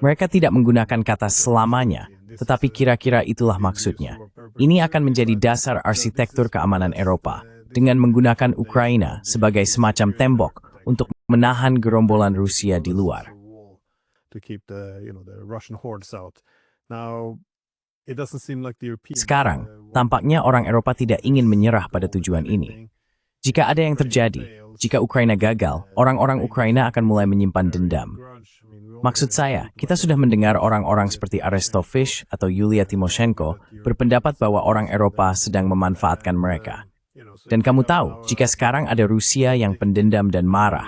Mereka tidak menggunakan kata selamanya, tetapi kira-kira itulah maksudnya. Ini akan menjadi dasar arsitektur keamanan Eropa dengan menggunakan Ukraina sebagai semacam tembok untuk menahan gerombolan Rusia di luar. Sekarang, tampaknya orang Eropa tidak ingin menyerah pada tujuan ini. Jika ada yang terjadi, jika Ukraina gagal, orang-orang Ukraina akan mulai menyimpan dendam. Maksud saya, kita sudah mendengar orang-orang seperti Arestovich atau Yulia Tymoshenko berpendapat bahwa orang Eropa sedang memanfaatkan mereka. Dan kamu tahu, jika sekarang ada Rusia yang pendendam dan marah,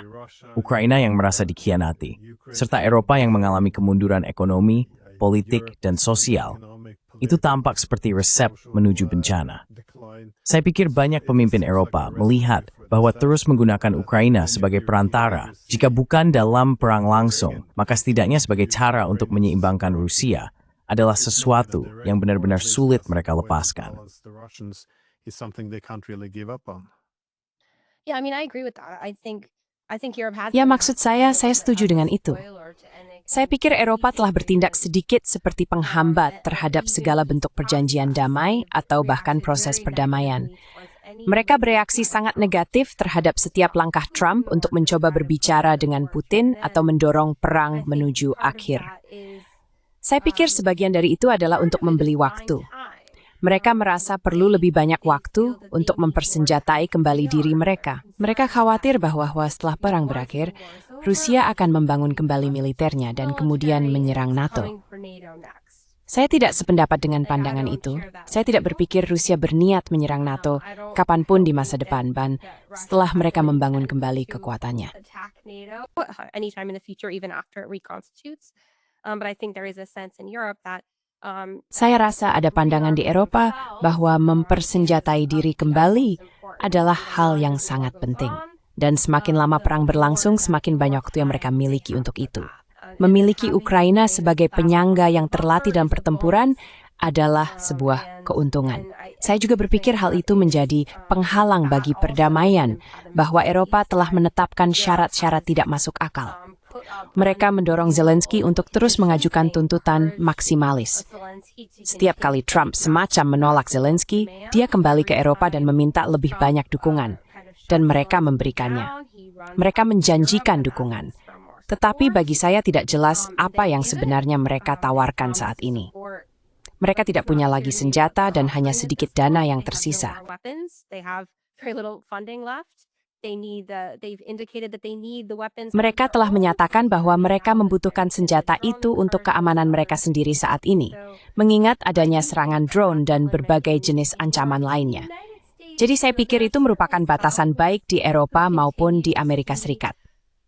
Ukraina yang merasa dikhianati, serta Eropa yang mengalami kemunduran ekonomi, politik, dan sosial, itu tampak seperti resep menuju bencana. Saya pikir banyak pemimpin Eropa melihat bahwa terus menggunakan Ukraina sebagai perantara, jika bukan dalam perang langsung, maka setidaknya sebagai cara untuk menyeimbangkan Rusia, adalah sesuatu yang benar-benar sulit mereka lepaskan. Ya, maksud saya setuju dengan itu. Saya pikir Eropa telah bertindak sedikit seperti penghambat terhadap segala bentuk perjanjian damai atau bahkan proses perdamaian. Mereka bereaksi sangat negatif terhadap setiap langkah Trump untuk mencoba berbicara dengan Putin atau mendorong perang menuju akhir. Saya pikir sebagian dari itu adalah untuk membeli waktu. Mereka merasa perlu lebih banyak waktu untuk mempersenjatai kembali diri mereka. Mereka khawatir bahwa setelah perang berakhir, Rusia akan membangun kembali militernya dan kemudian menyerang NATO. Saya tidak sependapat dengan pandangan itu. Saya tidak berpikir Rusia berniat menyerang NATO kapanpun di masa depan, setelah mereka membangun kembali kekuatannya. Saya rasa ada pandangan di Eropa bahwa mempersenjatai diri kembali adalah hal yang sangat penting. Dan semakin lama perang berlangsung, semakin banyak waktu yang mereka miliki untuk itu. Memiliki Ukraina sebagai penyangga yang terlatih dalam pertempuran adalah sebuah keuntungan. Saya juga berpikir hal itu menjadi penghalang bagi perdamaian, bahwa Eropa telah menetapkan syarat-syarat tidak masuk akal. Mereka mendorong Zelensky untuk terus mengajukan tuntutan maksimalis. Setiap kali Trump semacam menolak Zelensky, dia kembali ke Eropa dan meminta lebih banyak dukungan. Dan mereka memberikannya. Mereka menjanjikan dukungan. Tetapi bagi saya tidak jelas apa yang sebenarnya mereka tawarkan saat ini. Mereka tidak punya lagi senjata dan hanya sedikit dana yang tersisa. Mereka telah menyatakan bahwa mereka membutuhkan senjata itu untuk keamanan mereka sendiri saat ini, mengingat adanya serangan drone dan berbagai jenis ancaman lainnya. Jadi saya pikir itu merupakan batasan baik di Eropa maupun di Amerika Serikat.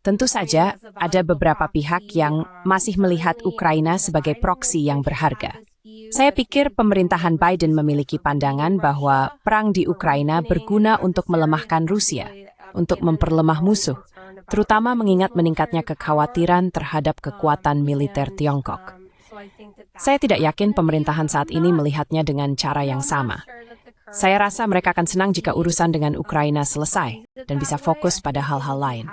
Tentu saja ada beberapa pihak yang masih melihat Ukraina sebagai proksi yang berharga. Saya pikir pemerintahan Biden memiliki pandangan bahwa perang di Ukraina berguna untuk melemahkan Rusia, untuk memperlemah musuh, terutama mengingat meningkatnya kekhawatiran terhadap kekuatan militer Tiongkok. Saya tidak yakin pemerintahan saat ini melihatnya dengan cara yang sama. Saya rasa mereka akan senang jika urusan dengan Ukraina selesai dan bisa fokus pada hal-hal lain.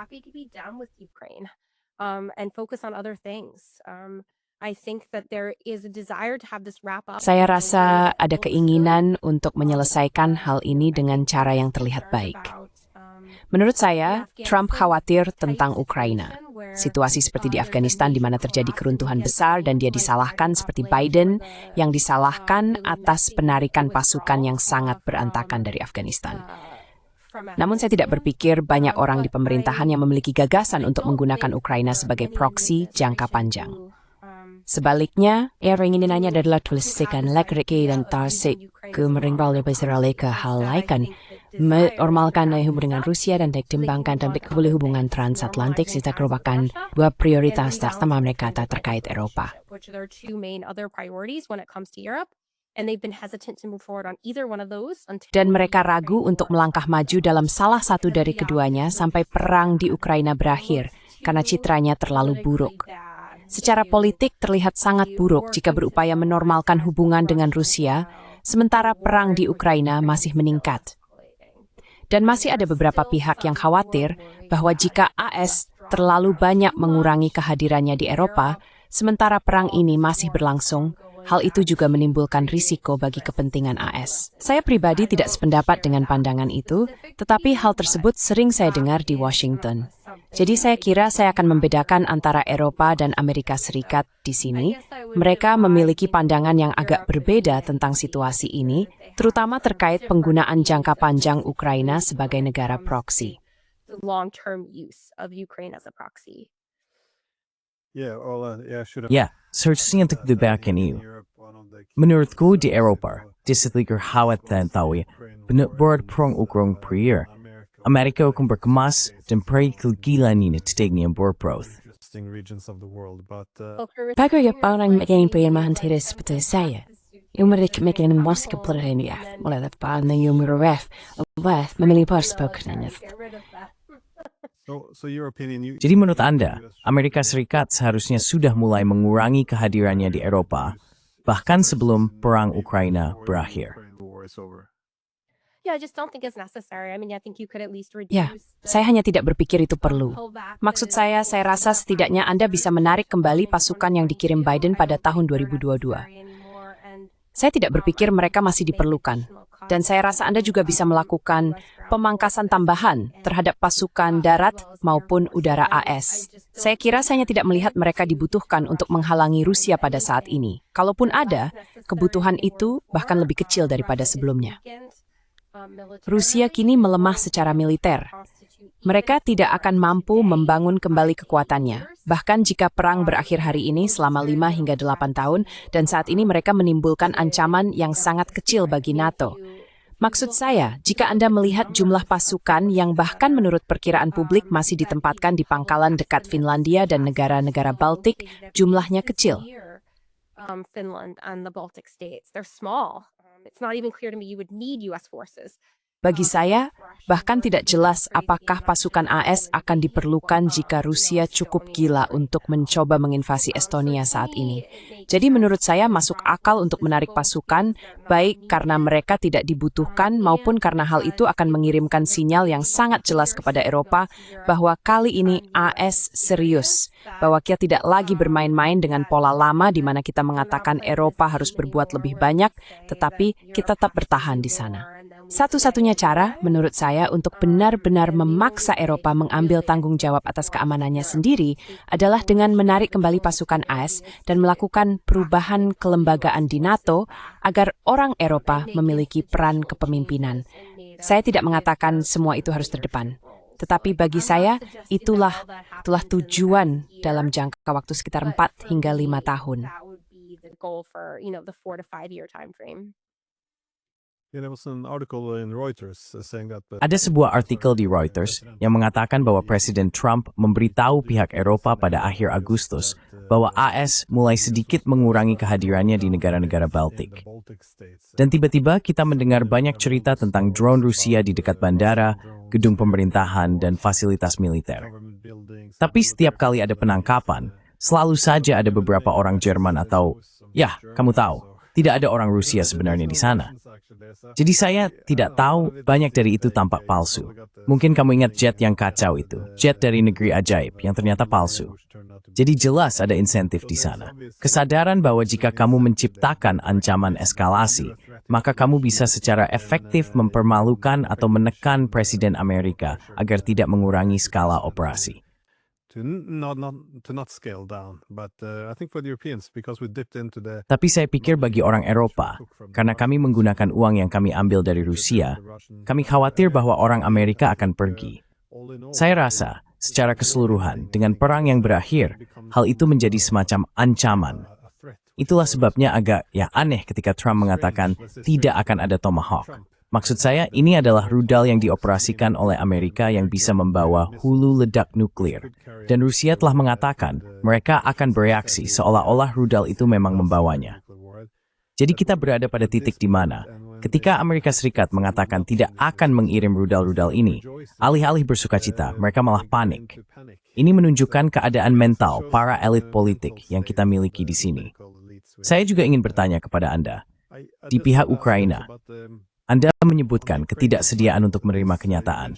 Saya rasa ada keinginan untuk menyelesaikan hal ini dengan cara yang terlihat baik. Menurut saya, Trump khawatir tentang Ukraina. Situasi seperti di Afghanistan di mana terjadi keruntuhan besar dan dia disalahkan seperti Biden yang disalahkan atas penarikan pasukan yang sangat berantakan dari Afghanistan. Namun saya tidak berpikir banyak orang di pemerintahan yang memiliki gagasan untuk menggunakan Ukraina sebagai proksi jangka panjang. Sebaliknya, yang ingin dinanya adalah tuliskan lekrik dan tarsik ke meringbal besar ke hal laikan Menormalkan hubungan dengan Rusia dan dikembangkan dan boleh hubungan transatlantik sehingga merupakan dua prioritas utama mereka terkait Eropa. Which are their two main other priorities when it comes to Europe, and they've been hesitant to move forward on either one of those until Dan mereka ragu untuk melangkah maju dalam salah satu dari keduanya sampai perang di Ukraina berakhir karena citranya terlalu buruk. Secara politik terlihat sangat buruk jika berupaya menormalkan hubungan dengan Rusia, sementara perang di Ukraina masih meningkat. Dan masih ada beberapa pihak yang khawatir bahwa jika AS terlalu banyak mengurangi kehadirannya di Eropa, sementara perang ini masih berlangsung, hal itu juga menimbulkan risiko bagi kepentingan AS. Saya pribadi tidak sependapat dengan pandangan itu, tetapi hal tersebut sering saya dengar di Washington. Jadi saya kira saya akan membedakan antara Eropa dan Amerika Serikat di sini. Mereka memiliki pandangan yang agak berbeda tentang situasi ini, terutama terkait penggunaan jangka panjang Ukraina sebagai negara proksi. long-term use of Ukraine as a proxy. Ya, seharusnya untuk dibayangkan itu. Menurutku di Eropa, disitulah khawat dan tahu ya, benar-benar perang Ukraina prior. Amerika akan berkemas dan pergi kegilaan ini tidaknya berproses. Bago ya parang maging pirmahan seperti saya. Yung maging mas kapularan niya. Mula na parang na yung ref. Weth, memilih perspoken niya. Jadi menurut Anda, Amerika Serikat seharusnya sudah mulai mengurangi kehadirannya di Eropa, bahkan sebelum perang Ukraina berakhir. Yeah, I just don't think it's necessary. I mean, I think you could at least reduce. Ya, saya hanya tidak berpikir itu perlu. Maksud saya rasa setidaknya Anda bisa menarik kembali pasukan yang dikirim Biden pada tahun 2022. Saya tidak berpikir mereka masih diperlukan. Dan saya rasa Anda juga bisa melakukan pemangkasan tambahan terhadap pasukan darat maupun udara AS. Saya kira saya tidak melihat mereka dibutuhkan untuk menghalangi Rusia pada saat ini. Kalaupun ada, kebutuhan itu bahkan lebih kecil daripada sebelumnya. Rusia kini melemah secara militer. Mereka tidak akan mampu membangun kembali kekuatannya. Bahkan jika perang berakhir hari ini selama 5 hingga 8 tahun, dan saat ini mereka menimbulkan ancaman yang sangat kecil bagi NATO. Maksud saya, jika Anda melihat jumlah pasukan yang bahkan menurut perkiraan publik masih ditempatkan di pangkalan dekat Finlandia dan negara-negara Baltik, jumlahnya kecil. Finland and the Baltic states, they're small. It's not even clear to me you would need U.S. forces. Bagi saya, bahkan tidak jelas apakah pasukan AS akan diperlukan jika Rusia cukup gila untuk mencoba menginvasi Estonia saat ini. Jadi menurut saya masuk akal untuk menarik pasukan, baik karena mereka tidak dibutuhkan maupun karena hal itu akan mengirimkan sinyal yang sangat jelas kepada Eropa bahwa kali ini AS serius, bahwa kita tidak lagi bermain-main dengan pola lama di mana kita mengatakan Eropa harus berbuat lebih banyak, tetapi kita tetap bertahan di sana. Satu-satunya cara, menurut saya, untuk benar-benar memaksa Eropa mengambil tanggung jawab atas keamanannya sendiri adalah dengan menarik kembali pasukan AS dan melakukan perubahan kelembagaan di NATO agar orang Eropa memiliki peran kepemimpinan. Saya tidak mengatakan semua itu harus terdepan, tetapi bagi saya itulah tujuan dalam jangka waktu sekitar 4 hingga 5 tahun. Ada sebuah artikel di Reuters yang mengatakan bahwa Presiden Trump memberitahu pihak Eropa pada akhir Agustus bahwa AS mulai sedikit mengurangi kehadirannya di negara-negara Baltik. Dan tiba-tiba kita mendengar banyak cerita tentang drone Rusia di dekat bandara, gedung pemerintahan, dan fasilitas militer. Tapi setiap kali ada penangkapan, selalu saja ada beberapa orang Jerman atau, ya, kamu tahu, tidak ada orang Rusia sebenarnya di sana. Jadi saya tidak tahu, banyak dari itu tampak palsu. Mungkin kamu ingat jet yang kacau itu, jet dari negeri ajaib yang ternyata palsu. Jadi jelas ada insentif di sana. Kesadaran bahwa jika kamu menciptakan ancaman eskalasi, maka kamu bisa secara efektif mempermalukan atau menekan Presiden Amerika agar tidak mengurangi skala operasi. Tapi saya pikir bagi orang Eropa, karena kami menggunakan uang yang kami ambil dari Rusia, kami khawatir bahwa orang Amerika akan pergi. Saya rasa, secara keseluruhan, dengan perang yang berakhir, hal itu menjadi semacam ancaman. Itulah sebabnya agak aneh ketika Trump mengatakan tidak akan ada Tomahawk. Maksud saya, ini adalah rudal yang dioperasikan oleh Amerika yang bisa membawa hulu ledak nuklir. Dan Rusia telah mengatakan mereka akan bereaksi seolah-olah rudal itu memang membawanya. Jadi kita berada pada titik di mana, ketika Amerika Serikat mengatakan tidak akan mengirim rudal-rudal ini, alih-alih bersukacita, mereka malah panik. Ini menunjukkan keadaan mental para elit politik yang kita miliki di sini. Saya juga ingin bertanya kepada Anda, di pihak Ukraina, Anda menyebutkan ketidaksediaan untuk menerima kenyataan.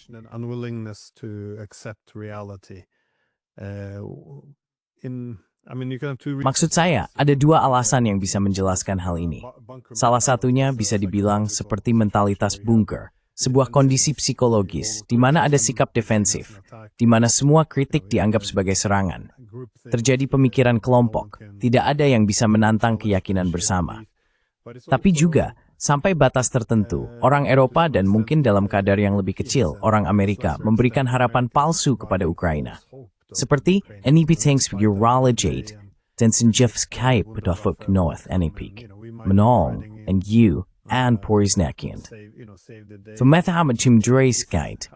Maksud saya, ada dua alasan yang bisa menjelaskan hal ini. Salah satunya bisa dibilang seperti mentalitas bunker, sebuah kondisi psikologis di mana ada sikap defensif, di mana semua kritik dianggap sebagai serangan. Terjadi pemikiran kelompok, tidak ada yang bisa menantang keyakinan bersama. Tapi juga, sampai batas tertentu, orang Eropa dan mungkin dalam kadar yang lebih kecil, orang Amerika memberikan harapan palsu kepada Ukraina. Seperti NEP tanks urologate dan senjevskay pedofok North NEP, menong, and you, and porisnakiant. Vermethamad chimdreiskait.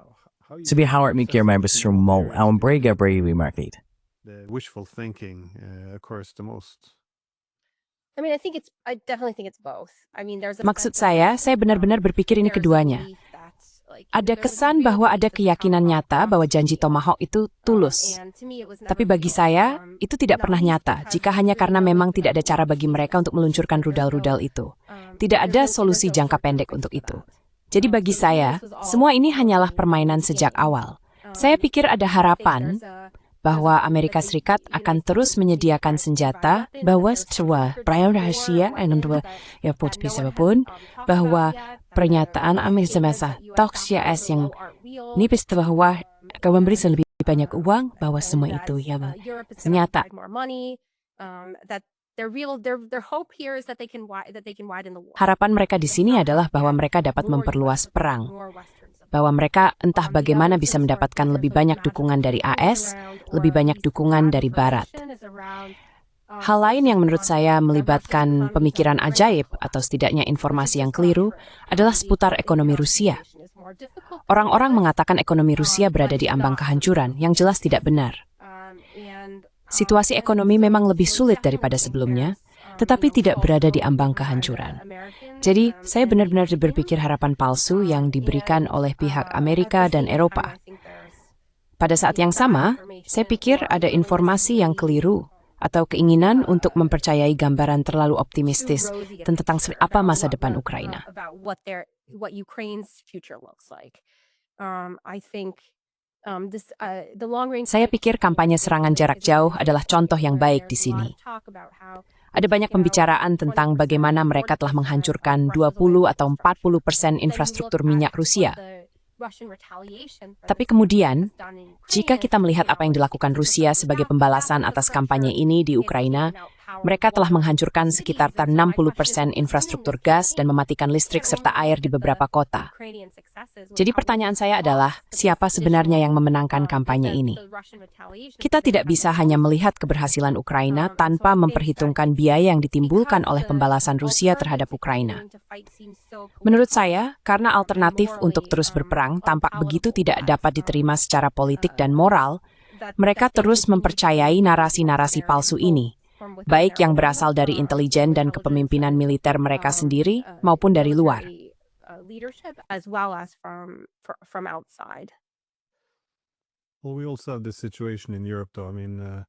Sabi hawart mikir members from Mol, ang brega bravery market. The wishful thinking occurs the most. I mean, I definitely think it's both. I mean, there's a Maksud saya benar-benar berpikir ini keduanya. Ada kesan bahwa ada keyakinan nyata bahwa janji Tomahawk itu tulus. Tapi bagi saya, itu tidak pernah nyata jika hanya karena memang tidak ada cara bagi mereka untuk meluncurkan rudal-rudal itu. Tidak ada solusi jangka pendek untuk itu. Jadi bagi saya, semua ini hanyalah permainan sejak awal. Saya pikir ada harapan bahwa Amerika Serikat akan terus menyediakan senjata, bahwa setelah perang rahasia ya pun bahwa pernyataan Amerika Serikat Toxia S yang nipis bahwa akan memberi lebih banyak uang, bahwa semua itu ya nyata. Harapan mereka di sini adalah bahwa mereka dapat memperluas perang, bahwa mereka entah bagaimana bisa mendapatkan lebih banyak dukungan dari AS, lebih banyak dukungan dari Barat. Hal lain yang menurut saya melibatkan pemikiran ajaib atau setidaknya informasi yang keliru adalah seputar ekonomi Rusia. Orang-orang mengatakan ekonomi Rusia berada di ambang kehancuran, yang jelas tidak benar. Situasi ekonomi memang lebih sulit daripada sebelumnya, tetapi tidak berada di ambang kehancuran. Jadi, saya benar-benar berpikir harapan palsu yang diberikan oleh pihak Amerika dan Eropa. Pada saat yang sama, saya pikir ada informasi yang keliru atau keinginan untuk mempercayai gambaran terlalu optimistis tentang apa masa depan Ukraina. Saya pikir kampanye serangan jarak jauh adalah contoh yang baik di sini. Ada banyak pembicaraan tentang bagaimana mereka telah menghancurkan 20 atau 40% infrastruktur minyak Rusia. Tapi kemudian, jika kita melihat apa yang dilakukan Rusia sebagai pembalasan atas kampanye ini di Ukraina, mereka telah menghancurkan sekitar 60% infrastruktur gas dan mematikan listrik serta air di beberapa kota. Jadi pertanyaan saya adalah, siapa sebenarnya yang memenangkan kampanye ini? Kita tidak bisa hanya melihat keberhasilan Ukraina tanpa memperhitungkan biaya yang ditimbulkan oleh pembalasan Rusia terhadap Ukraina. Menurut saya, karena alternatif untuk terus berperang tampak begitu tidak dapat diterima secara politik dan moral, mereka terus mempercayai narasi-narasi palsu ini, baik yang berasal dari intelijen dan kepemimpinan militer mereka sendiri maupun dari luar.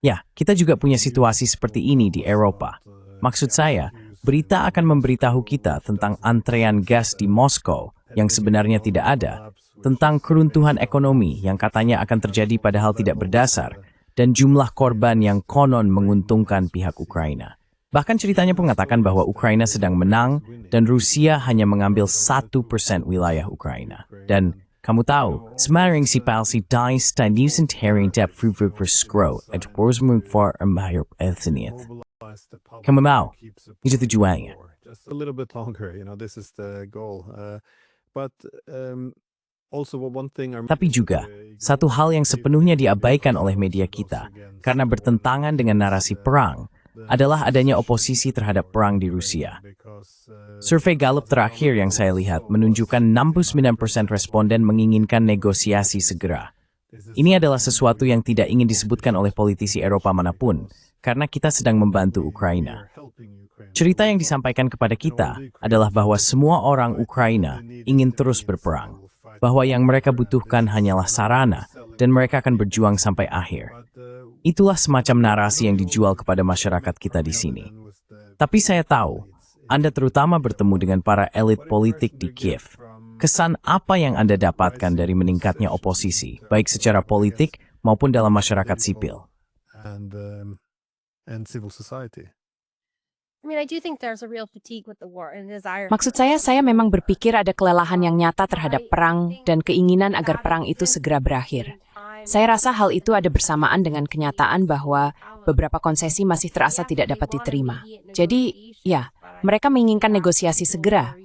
Ya, kita juga punya situasi seperti ini di Eropa. Maksud saya, berita akan memberitahu kita tentang antrean gas di Moskow yang sebenarnya tidak ada, tentang keruntuhan ekonomi yang katanya akan terjadi padahal tidak berdasar, dan jumlah korban yang konon menguntungkan pihak Ukraina. Bahkan ceritanya mengatakan bahwa Ukraina sedang menang dan Rusia hanya mengambil 1% wilayah Ukraina. Dan kamu tahu, semaring si palsi dice dan using tearing depth fruit for scrow at Borsmund for a mayor ethnic. Kamu mau, itu tujuannya. Just a little bit longer, this is the goal. Tapi juga, satu hal yang sepenuhnya diabaikan oleh media kita, karena bertentangan dengan narasi perang, adalah adanya oposisi terhadap perang di Rusia. Survei Gallup terakhir yang saya lihat menunjukkan 69% responden menginginkan negosiasi segera. Ini adalah sesuatu yang tidak ingin disebutkan oleh politisi Eropa manapun, karena kita sedang membantu Ukraina. Cerita yang disampaikan kepada kita adalah bahwa semua orang Ukraina ingin terus berperang, bahwa yang mereka butuhkan hanyalah sarana, dan mereka akan berjuang sampai akhir. Itulah semacam narasi yang dijual kepada masyarakat kita di sini. Tapi saya tahu, Anda terutama bertemu dengan para elit politik di Kiev. Kesan apa yang Anda dapatkan dari meningkatnya oposisi, baik secara politik maupun dalam masyarakat sipil? Maksud saya memang berpikir ada kelelahan yang nyata terhadap perang dan keinginan agar perang itu segera berakhir. Saya rasa hal itu ada bersamaan dengan kenyataan bahwa beberapa konsesi masih terasa tidak dapat diterima. Jadi, ya, mereka menginginkan negosiasi segera.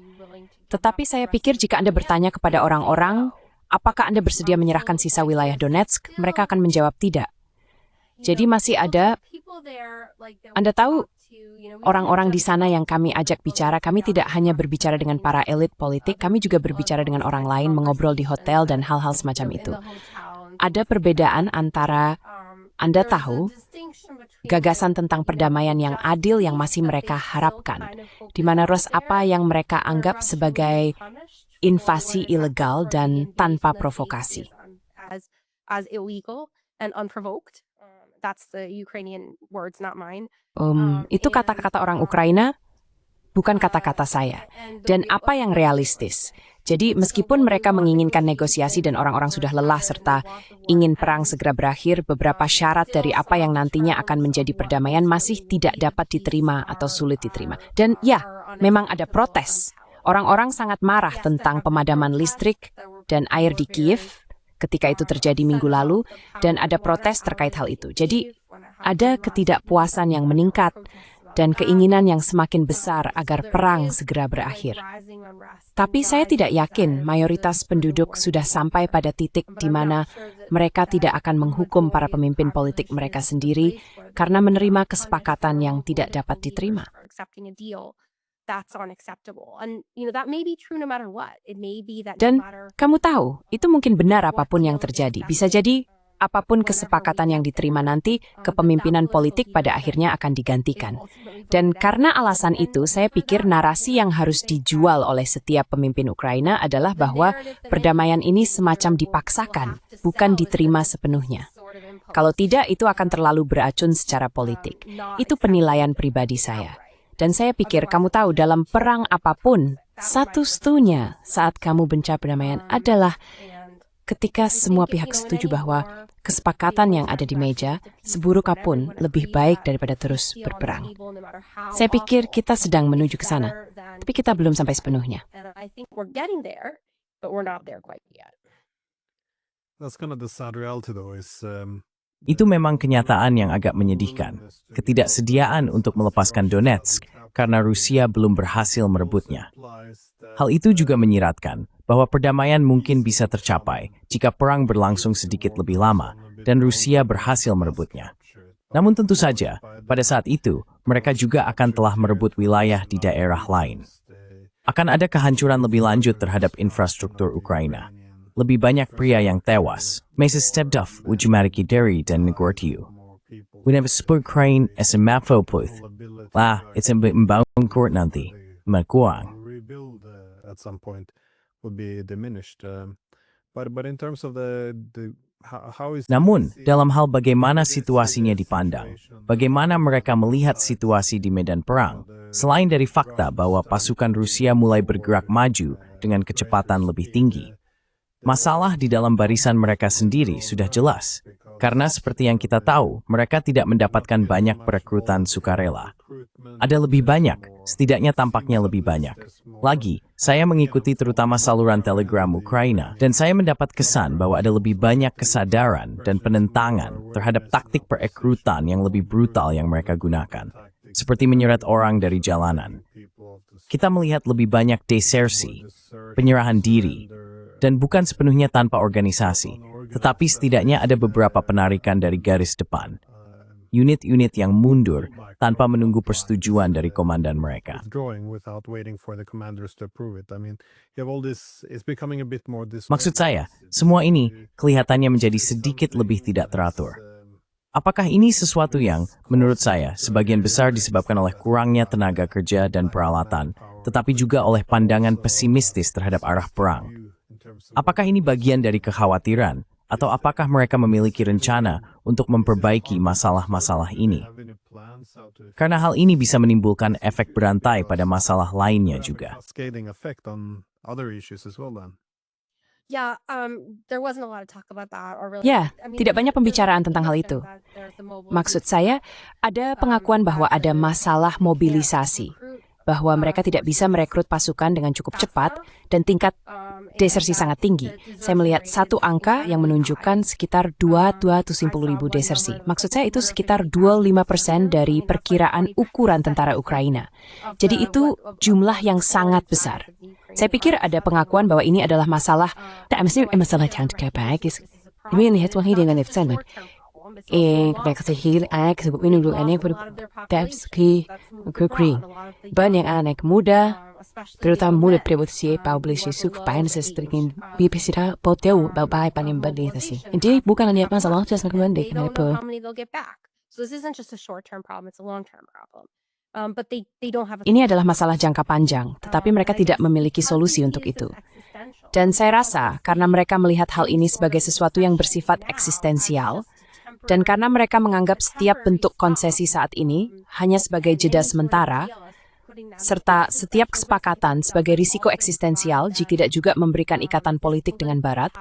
Tetapi saya pikir jika Anda bertanya kepada orang-orang, apakah Anda bersedia menyerahkan sisa wilayah Donetsk, mereka akan menjawab tidak. Jadi masih ada, Anda tahu, orang-orang di sana yang kami ajak bicara, kami tidak hanya berbicara dengan para elit politik, kami juga berbicara dengan orang lain, mengobrol di hotel dan hal-hal semacam itu. Ada perbedaan antara, Anda tahu, gagasan tentang perdamaian yang adil yang masih mereka harapkan, di mana apa yang mereka anggap sebagai invasi ilegal dan tanpa provokasi. Itu kata-kata orang Ukraina, bukan kata-kata saya. Dan apa yang realistis? Jadi meskipun mereka menginginkan negosiasi dan orang-orang sudah lelah serta ingin perang segera berakhir, beberapa syarat dari apa yang nantinya akan menjadi perdamaian masih tidak dapat diterima atau sulit diterima. Dan ya, memang ada protes. Orang-orang sangat marah tentang pemadaman listrik dan air di Kiev ketika itu terjadi minggu lalu, dan ada protes terkait hal itu. Jadi ada ketidakpuasan yang meningkat dan keinginan yang semakin besar agar perang segera berakhir. Tapi saya tidak yakin mayoritas penduduk sudah sampai pada titik di mana mereka tidak akan menghukum para pemimpin politik mereka sendiri karena menerima kesepakatan yang tidak dapat diterima. Dan kamu tahu, itu mungkin benar apapun yang terjadi. Bisa jadi apapun kesepakatan yang diterima nanti, kepemimpinan politik pada akhirnya akan digantikan. Dan karena alasan itu, saya pikir narasi yang harus dijual oleh setiap pemimpin Ukraina adalah bahwa perdamaian ini semacam dipaksakan, bukan diterima sepenuhnya. Kalau tidak, itu akan terlalu beracun secara politik. Itu penilaian pribadi saya. Dan saya pikir kamu tahu dalam perang apapun, satu-satunya saat kamu mencari perdamaian adalah ketika semua pihak setuju bahwa kesepakatan yang ada di meja, seburuk apapun, lebih baik daripada terus berperang. Saya pikir kita sedang menuju ke sana, tapi kita belum sampai sepenuhnya. Itu memang kenyataan yang agak menyedihkan. Ketidaksediaan untuk melepaskan Donetsk karena Rusia belum berhasil merebutnya. Hal itu juga menyiratkan bahwa perdamaian mungkin bisa tercapai jika perang berlangsung sedikit lebih lama dan Rusia berhasil merebutnya. Namun tentu saja, pada saat itu, mereka juga akan telah merebut wilayah di daerah lain. Akan ada kehancuran lebih lanjut terhadap infrastruktur Ukraina. Lebih banyak pria yang tewas. Mrs. Stebdov, Wujmariki Deri, dan Negortiu. We never spoke Ukraine as a mapfopluth. Lah, it's a membangun court nanti. Makuang. At some point would be diminished. But in terms of how is... Namun, dalam hal bagaimana situasinya dipandang, bagaimana mereka melihat situasi di medan perang, selain dari fakta bahwa pasukan Rusia mulai bergerak maju dengan kecepatan lebih tinggi, masalah di dalam barisan mereka sendiri sudah jelas, karena seperti yang kita tahu, mereka tidak mendapatkan banyak perekrutan sukarela. Ada lebih banyak, setidaknya tampaknya lebih banyak. Lagi, saya mengikuti terutama saluran Telegram Ukraina, dan saya mendapat kesan bahwa ada lebih banyak kesadaran dan penentangan terhadap taktik perekrutan yang lebih brutal yang mereka gunakan, seperti menyeret orang dari jalanan. Kita melihat lebih banyak desersi, penyerahan diri, dan bukan sepenuhnya tanpa organisasi, tetapi setidaknya ada beberapa penarikan dari garis depan. unit-unit yang mundur tanpa menunggu persetujuan dari komandan mereka. Withdrawing without waiting for the commanders to approve it. I mean, you have all this. It's becoming a bit more Maksud saya, semua ini kelihatannya menjadi sedikit lebih tidak teratur. Apakah ini sesuatu yang, menurut saya, sebagian besar disebabkan oleh kurangnya tenaga kerja dan peralatan, tetapi juga oleh pandangan pesimistis terhadap arah perang? Apakah ini bagian dari kekhawatiran, atau apakah mereka memiliki rencana untuk memperbaiki masalah-masalah ini? Karena hal ini bisa menimbulkan efek berantai pada masalah lainnya juga. Yeah, there wasn't a lot of talk about that or really. Ya, tidak banyak pembicaraan tentang hal itu. Maksud saya, ada pengakuan bahwa ada masalah mobilisasi, bahwa mereka tidak bisa merekrut pasukan dengan cukup cepat dan tingkat desersi sangat tinggi. Saya melihat satu angka yang menunjukkan sekitar 250.000 desersi. Maksud saya itu sekitar 25% dari perkiraan ukuran tentara Ukraina. Jadi itu jumlah yang sangat besar. Saya pikir ada pengakuan bahwa ini adalah masalah. Masalah yang terbaik. Ini lihat wahid dengan efisien. Mereka sehil sebab ini dulu anak bertepski kukri banyak anak muda terutama muda berusia 14 suk pain sestrikin bipesira poteu babai paling badi tasi. Jadi bukan hanya masalah just They don't know how many they'll get back. So this isn't just a short-term problem; it's a long-term problem. But they don't have. Ini adalah masalah jangka panjang, tetapi mereka tidak memiliki solusi untuk itu. Dan saya rasa karena mereka melihat hal ini sebagai sesuatu yang bersifat eksistensial, dan karena mereka menganggap setiap bentuk konsesi saat ini hanya sebagai jeda sementara, serta setiap kesepakatan sebagai risiko eksistensial jika tidak juga memberikan ikatan politik dengan Barat,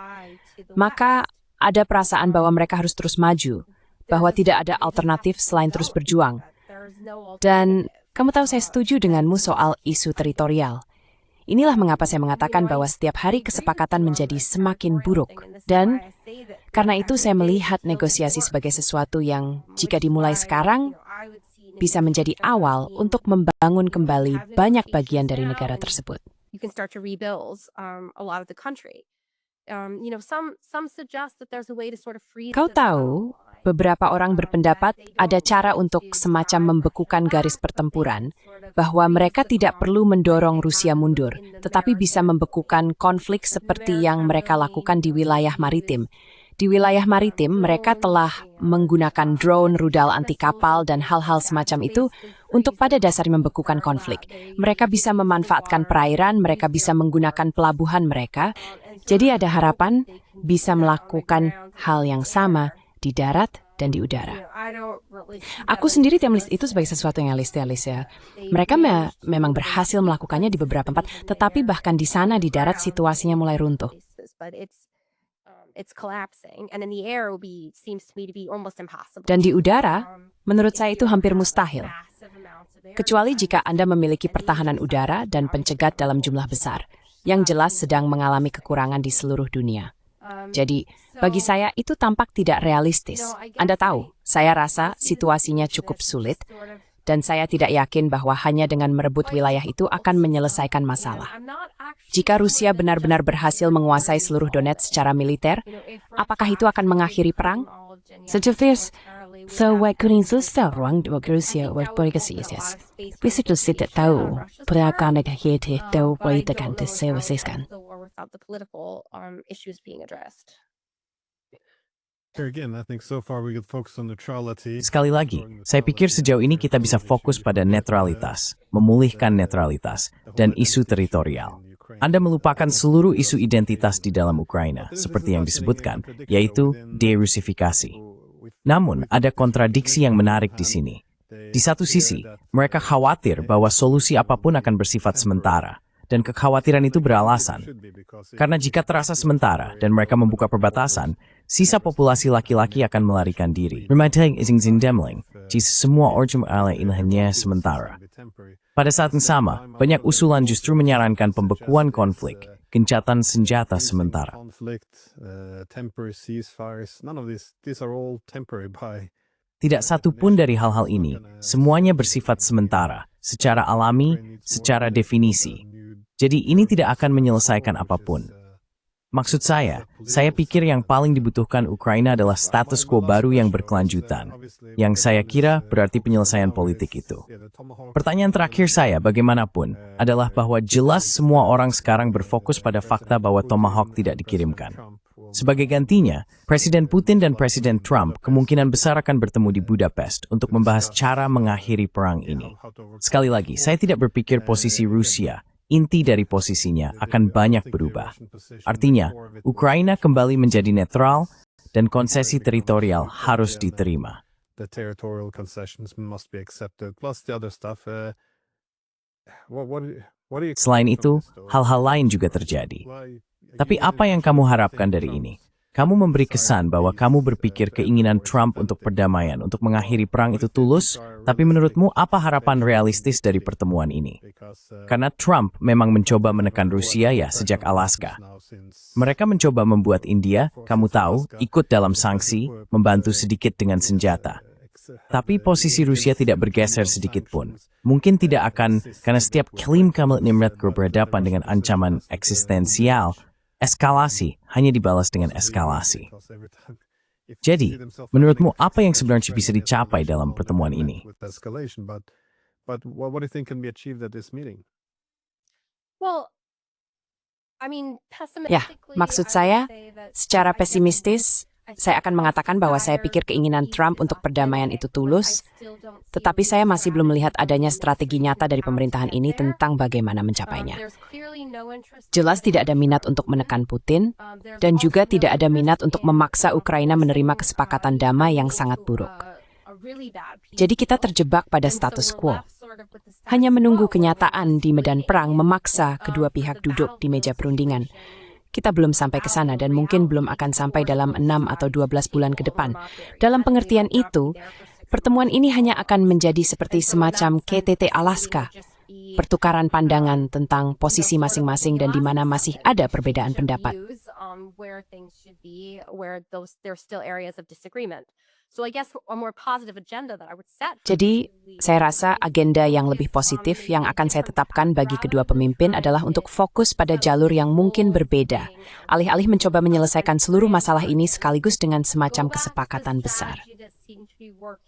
maka ada perasaan bahwa mereka harus terus maju, bahwa tidak ada alternatif selain terus berjuang. Dan kamu tahu saya setuju denganmu soal isu teritorial. Inilah mengapa saya mengatakan bahwa setiap hari kesepakatan menjadi semakin buruk. Dan karena itu saya melihat negosiasi sebagai sesuatu yang jika dimulai sekarang bisa menjadi awal untuk membangun kembali banyak bagian dari negara tersebut. You can start to rebuild a lot of the country. Some suggest that there's a way to sort of freeze. Kau tahu, beberapa orang berpendapat ada cara untuk semacam membekukan garis pertempuran, bahwa mereka tidak perlu mendorong Rusia mundur, tetapi bisa membekukan konflik seperti yang mereka lakukan di wilayah maritim. Di wilayah maritim, mereka telah menggunakan drone, rudal anti kapal, dan hal-hal semacam itu untuk pada dasarnya membekukan konflik. Mereka bisa memanfaatkan perairan, mereka bisa menggunakan pelabuhan mereka. Jadi ada harapan bisa melakukan hal yang sama di darat dan di udara. Aku sendiri tidak melihat itu sebagai sesuatu yang realistis ya. Mereka memang berhasil melakukannya di beberapa tempat, tetapi bahkan di sana di darat situasinya mulai runtuh. Dan di udara, menurut saya itu hampir mustahil. Kecuali jika Anda memiliki pertahanan udara dan pencegat dalam jumlah besar, yang jelas sedang mengalami kekurangan di seluruh dunia. Jadi, bagi saya itu tampak tidak realistis. Anda tahu, saya rasa situasinya cukup sulit, dan saya tidak yakin bahwa hanya dengan merebut wilayah itu akan menyelesaikan masalah. Jika Rusia benar-benar berhasil menguasai seluruh Donetsk secara militer, apakah itu akan mengakhiri perang? So, kuning susah ruang demokrasi berpolitik yes. Bisa tidak tahu perang akhir tahu politik yang diselesaikan. Sekali lagi, saya pikir sejauh ini kita bisa fokus pada netralitas, memulihkan netralitas, dan isu teritorial. Anda melupakan seluruh isu identitas di dalam Ukraina, seperti yang disebutkan, yaitu derusifikasi. Namun, ada kontradiksi yang menarik di sini. Di satu sisi, mereka khawatir bahwa solusi apapun akan bersifat sementara, dan kekhawatiran itu beralasan. Karena jika terasa sementara dan mereka membuka perbatasan, sisa populasi laki-laki akan melarikan diri. Remateng ising zindemling, jika semua orang ala ilahnya sementara. Pada saat yang sama, banyak usulan justru menyarankan pembekuan konflik, gencatan senjata sementara. Tidak satu pun dari hal-hal ini, semuanya bersifat sementara, secara alami, secara definisi. Jadi ini tidak akan menyelesaikan apapun. Maksud saya pikir yang paling dibutuhkan Ukraina adalah status quo baru yang berkelanjutan. Yang saya kira berarti penyelesaian politik itu. Pertanyaan terakhir saya bagaimanapun adalah bahwa jelas semua orang sekarang berfokus pada fakta bahwa Tomahawk tidak dikirimkan. Sebagai gantinya, Presiden Putin dan Presiden Trump kemungkinan besar akan bertemu di Budapest untuk membahas cara mengakhiri perang ini. Sekali lagi, saya tidak berpikir posisi Rusia, inti dari posisinya, akan banyak berubah. Artinya, Ukraina kembali menjadi netral dan konsesi teritorial harus diterima. The territorial concessions must be accepted, plus the other stuff. What do you Selain itu, hal-hal lain juga terjadi. Tapi apa yang kamu harapkan dari ini? Kamu memberi kesan bahwa kamu berpikir keinginan Trump untuk perdamaian, untuk mengakhiri perang itu tulus, tapi menurutmu apa harapan realistis dari pertemuan ini? Karena Trump memang mencoba menekan Rusia ya sejak Alaska. Mereka mencoba membuat India, kamu tahu, ikut dalam sanksi, membantu sedikit dengan senjata. Tapi posisi Rusia tidak bergeser sedikit pun. Mungkin tidak akan, karena setiap klaim Kamil Nimrat berhadapan dengan ancaman eksistensial, eskalasi hanya dibalas dengan eskalasi. Jadi, menurutmu apa yang sebenarnya bisa dicapai dalam pertemuan ini? But what do you think can be achieved at this meeting? Well, I mean, Ya, pessimistically, maksud I would saya, say that secara pesimistis, saya akan mengatakan bahwa saya pikir keinginan Trump untuk perdamaian itu tulus, tetapi saya masih belum melihat adanya strategi nyata dari pemerintahan ini tentang bagaimana mencapainya. Jelas tidak ada minat untuk menekan Putin, dan juga tidak ada minat untuk memaksa Ukraina menerima kesepakatan damai yang sangat buruk. Jadi kita terjebak pada status quo. Hanya menunggu kenyataan di medan perang memaksa kedua pihak duduk di meja perundingan. Kita belum sampai ke sana dan mungkin belum akan sampai dalam 6 atau 12 bulan ke depan. Dalam pengertian itu, pertemuan ini hanya akan menjadi seperti semacam KTT Alaska, pertukaran pandangan tentang posisi masing-masing dan di mana masih ada perbedaan pendapat. Jadi, saya rasa agenda yang lebih positif yang akan saya tetapkan bagi kedua pemimpin adalah untuk fokus pada jalur yang mungkin berbeda, alih-alih mencoba menyelesaikan seluruh masalah ini sekaligus dengan semacam kesepakatan besar.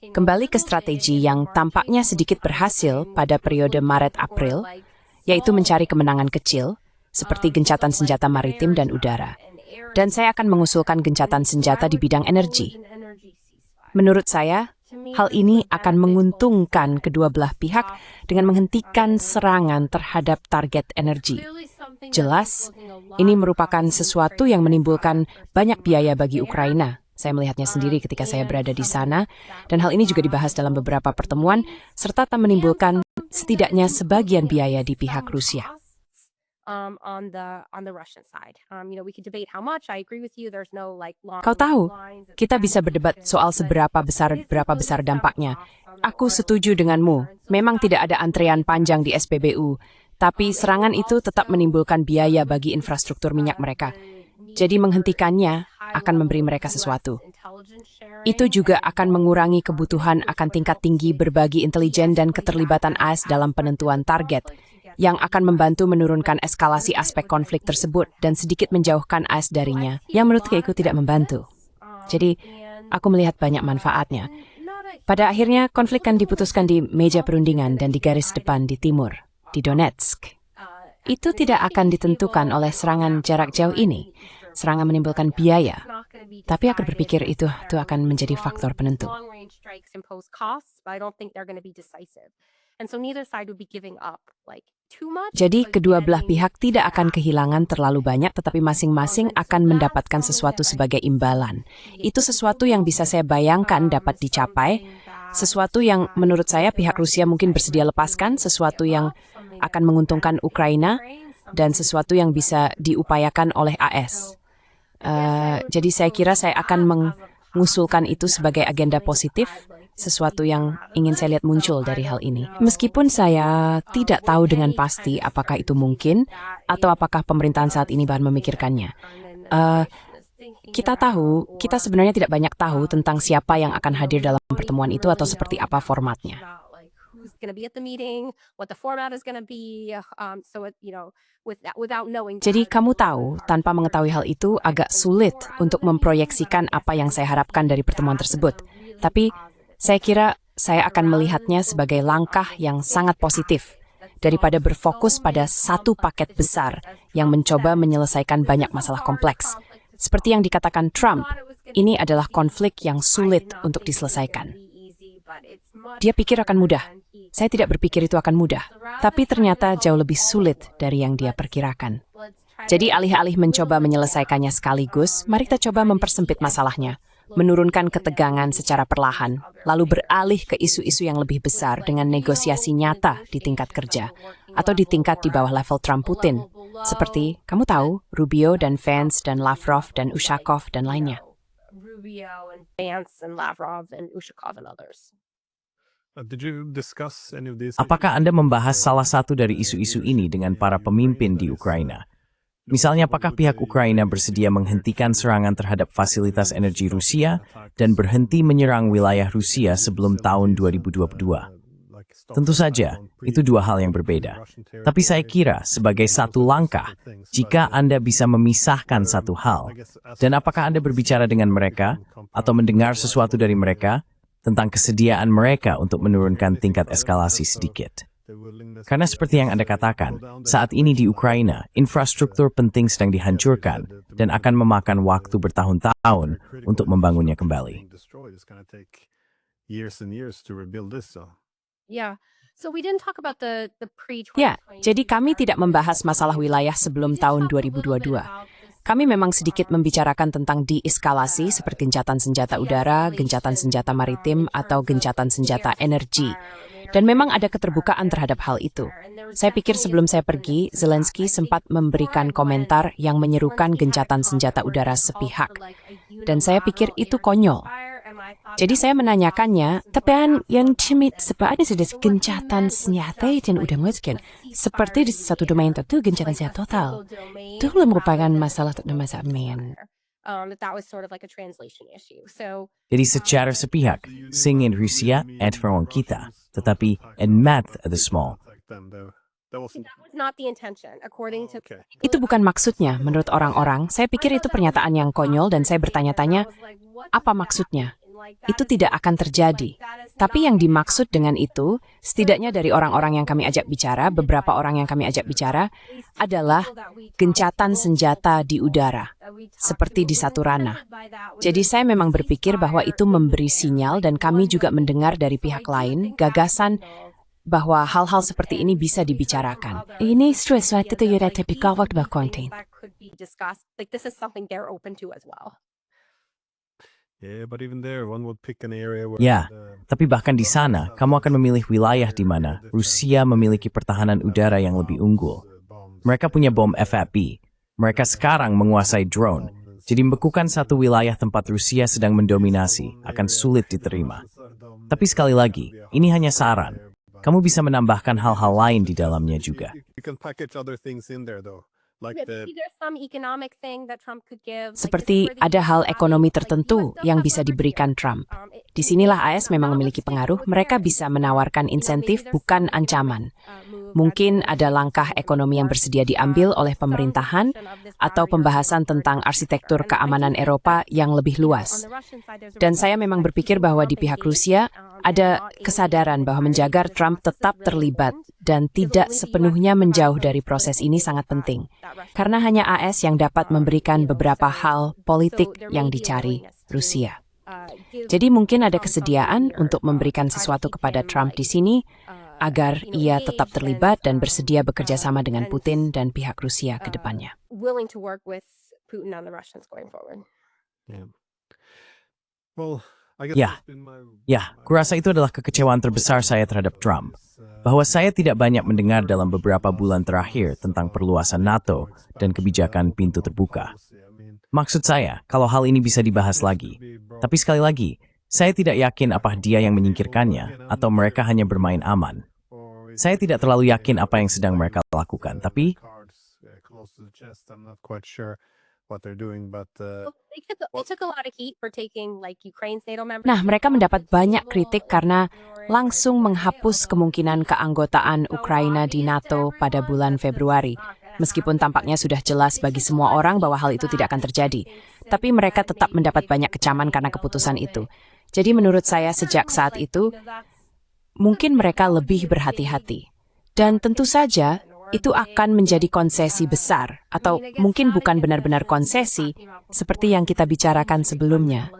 Kembali ke strategi yang tampaknya sedikit berhasil pada periode Maret-April, yaitu mencari kemenangan kecil, seperti gencatan senjata maritim dan udara. Dan saya akan mengusulkan gencatan senjata di bidang energi. Menurut saya, hal ini akan menguntungkan kedua belah pihak dengan menghentikan serangan terhadap target energi. Jelas, ini merupakan sesuatu yang menimbulkan banyak biaya bagi Ukraina. Saya melihatnya sendiri ketika saya berada di sana, dan hal ini juga dibahas dalam beberapa pertemuan, serta menimbulkan setidaknya sebagian biaya di pihak Rusia. Kau tahu, kita bisa berdebat soal berapa besar dampaknya. Aku setuju denganmu. Memang tidak ada antrean panjang di SPBU, tapi serangan itu tetap menimbulkan biaya bagi infrastruktur minyak mereka. Jadi menghentikannya akan memberi mereka sesuatu. Itu juga akan mengurangi kebutuhan akan tingkat tinggi berbagi intelijen dan keterlibatan AS dalam penentuan target, yang akan membantu menurunkan eskalasi aspek konflik tersebut dan sedikit menjauhkan AS darinya, yang menurut Keiko tidak membantu. Jadi, aku melihat banyak manfaatnya. Pada akhirnya, konflik kan diputuskan di meja perundingan dan di garis depan di timur, di Donetsk. Itu tidak akan ditentukan oleh serangan jarak jauh ini. Serangan menimbulkan biaya, tapi aku berpikir itu akan menjadi faktor penentu. Jadi kedua belah pihak tidak akan kehilangan terlalu banyak, tetapi masing-masing akan mendapatkan sesuatu sebagai imbalan. Itu sesuatu yang bisa saya bayangkan dapat dicapai, sesuatu yang menurut saya pihak Rusia mungkin bersedia lepaskan, sesuatu yang akan menguntungkan Ukraina, dan sesuatu yang bisa diupayakan oleh AS. Jadi saya kira saya akan mengusulkan itu sebagai agenda positif, sesuatu yang ingin saya lihat muncul dari hal ini. Meskipun saya tidak tahu dengan pasti apakah itu mungkin, atau apakah pemerintahan saat ini baru memikirkannya. Kita sebenarnya tidak banyak tahu tentang siapa yang akan hadir dalam pertemuan itu atau seperti apa formatnya. who's going to be at the meeting, what the format is going to be. Without knowing. Jadi kamu tahu, tanpa mengetahui hal itu agak sulit untuk memproyeksikan apa yang saya harapkan dari pertemuan tersebut. Tapi saya kira saya akan melihatnya sebagai langkah yang sangat positif daripada berfokus pada satu paket besar yang mencoba menyelesaikan banyak masalah kompleks. Seperti yang dikatakan Trump, ini adalah konflik yang sulit untuk diselesaikan. Dia pikir akan mudah. Saya tidak berpikir itu akan mudah, tapi ternyata jauh lebih sulit dari yang dia perkirakan. Jadi alih-alih mencoba menyelesaikannya sekaligus, mari kita coba mempersempit masalahnya, menurunkan ketegangan secara perlahan, lalu beralih ke isu-isu yang lebih besar dengan negosiasi nyata di tingkat kerja, atau di tingkat di bawah level Trump-Putin. Seperti, kamu tahu, Rubio dan Vance dan Lavrov dan Ushakov dan lainnya. Rubio and Vance and Lavrov and Ushakov and others. Apakah Anda membahas salah satu dari isu-isu ini dengan para pemimpin di Ukraina? Misalnya, apakah pihak Ukraina bersedia menghentikan serangan terhadap fasilitas energi Rusia dan berhenti menyerang wilayah Rusia sebelum tahun 2022? Tentu saja, itu dua hal yang berbeda. Tapi saya kira sebagai satu langkah, jika Anda bisa memisahkan satu hal, dan apakah Anda berbicara dengan mereka atau mendengar sesuatu dari mereka tentang kesediaan mereka untuk menurunkan tingkat eskalasi sedikit? Karena seperti yang Anda katakan, saat ini di Ukraina, infrastruktur penting sedang dihancurkan dan akan memakan waktu bertahun-tahun untuk membangunnya kembali. Ya, jadi kami tidak membahas masalah wilayah sebelum tahun 2022. Kami memang sedikit membicarakan tentang deeskalasi seperti gencatan senjata udara, gencatan senjata maritim, atau gencatan senjata energi. Dan memang ada keterbukaan terhadap hal itu. Saya pikir sebelum saya pergi, Zelensky sempat memberikan komentar yang menyerukan gencatan senjata udara sepihak. Dan saya pikir itu konyol. Jadi saya menanyakannya, tapi yang timid sebenarnya sudah gencatan senjata yang udah mungkin. Seperti di satu domain tertentu gencatan senjata total. Itu merupakan masalah untuk masa amin. Jadi secara sepihak, singin Rusia at verong kita, tetapi en math at the small. Itu bukan maksudnya, menurut orang-orang. Saya pikir itu pernyataan yang konyol dan saya bertanya-tanya, apa maksudnya? Itu tidak akan terjadi. Tapi yang dimaksud dengan itu, setidaknya dari orang-orang yang kami ajak bicara, beberapa orang yang kami ajak bicara, adalah gencatan senjata di udara, seperti di satu ranah. Jadi saya memang berpikir bahwa itu memberi sinyal dan kami juga mendengar dari pihak lain, gagasan bahwa hal-hal seperti ini bisa dibicarakan. Ini sesuatu yang tipikal waktu berkonten. Ya, tapi bahkan di sana, kamu akan memilih wilayah di mana Rusia memiliki pertahanan udara yang lebih unggul. Mereka punya bom FAP. Mereka sekarang menguasai drone. Jadi membekukan satu wilayah tempat Rusia sedang mendominasi akan sulit diterima. Tapi sekali lagi, ini hanya saran. Kamu bisa menambahkan hal-hal lain di dalamnya juga. Seperti ada hal ekonomi tertentu yang bisa diberikan Trump. Disinilah AS memang memiliki pengaruh, mereka bisa menawarkan insentif bukan ancaman. Mungkin ada langkah ekonomi yang bersedia diambil oleh pemerintahan atau pembahasan tentang arsitektur keamanan Eropa yang lebih luas. Dan saya memang berpikir bahwa di pihak Rusia ada kesadaran bahwa menjaga Trump tetap terlibat dan tidak sepenuhnya menjauh dari proses ini sangat penting. Karena hanya AS yang dapat memberikan beberapa hal politik yang dicari Rusia. Jadi mungkin ada kesediaan untuk memberikan sesuatu kepada Trump di sini agar ia tetap terlibat dan bersedia bekerja sama dengan Putin dan pihak Rusia ke depannya. Ya, kurasa itu adalah kekecewaan terbesar saya terhadap Trump. Bahwa saya tidak banyak mendengar dalam beberapa bulan terakhir tentang perluasan NATO dan kebijakan pintu terbuka. Maksud saya, kalau hal ini bisa dibahas lagi. Tapi sekali lagi, saya tidak yakin apa dia yang menyingkirkannya atau mereka hanya bermain aman. Saya tidak terlalu yakin apa yang sedang mereka lakukan, tapi what they're doing, but They took a lot of heat for taking like Ukraine's NATO membership. Nah, mereka mendapat banyak kritik karena langsung menghapus kemungkinan keanggotaan Ukraina di NATO pada bulan Februari. Meskipun tampaknya sudah jelas bagi semua orang bahwa hal itu tidak akan terjadi. Tapi mereka tetap mendapat banyak kecaman karena keputusan itu. Jadi menurut saya sejak saat itu, mungkin mereka lebih berhati-hati. Dan tentu saja, itu akan menjadi konsesi besar. Atau mungkin bukan benar-benar konsesi, seperti yang kita bicarakan sebelumnya.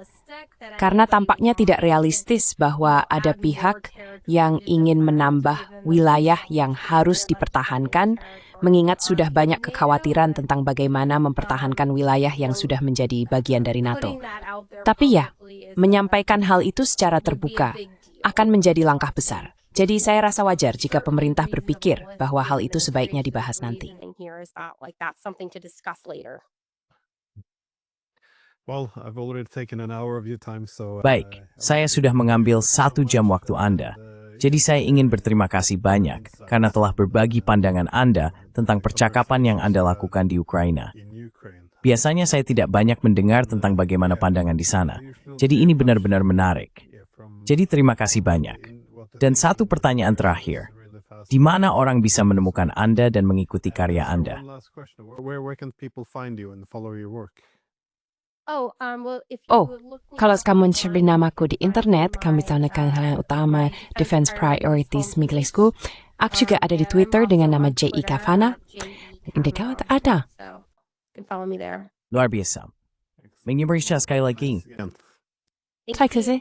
Karena tampaknya tidak realistis bahwa ada pihak yang ingin menambah wilayah yang harus dipertahankan, mengingat sudah banyak kekhawatiran tentang bagaimana mempertahankan wilayah yang sudah menjadi bagian dari NATO. Tapi ya, menyampaikan hal itu secara terbuka akan menjadi langkah besar. Jadi saya rasa wajar jika pemerintah berpikir bahwa hal itu sebaiknya dibahas nanti. well, I've already taken an hour of your time, so Baik, saya sudah mengambil 1 jam waktu Anda. Jadi saya ingin berterima kasih banyak karena telah berbagi pandangan Anda tentang percakapan yang Anda lakukan di Ukraina. in Ukraine. Biasanya saya tidak banyak mendengar tentang bagaimana pandangan di sana. Jadi ini benar-benar menarik. Jadi terima kasih banyak. Dan satu pertanyaan terakhir. Di mana orang bisa menemukan Anda dan mengikuti karya Anda? One last question. Where can people find you and follow your work? Well, if you Oh, look me kalau up kamu on mencari namaku di internet, kamu bisa menekan hal yang utama Defense Priorities Miglesku. Aku juga ada di Twitter dengan nama J.I. Kavana. Hindi ka ada. So, you can follow me there. Luar biasa. Mengibar siya sekali lagi. Again. Thank Try you. kasi.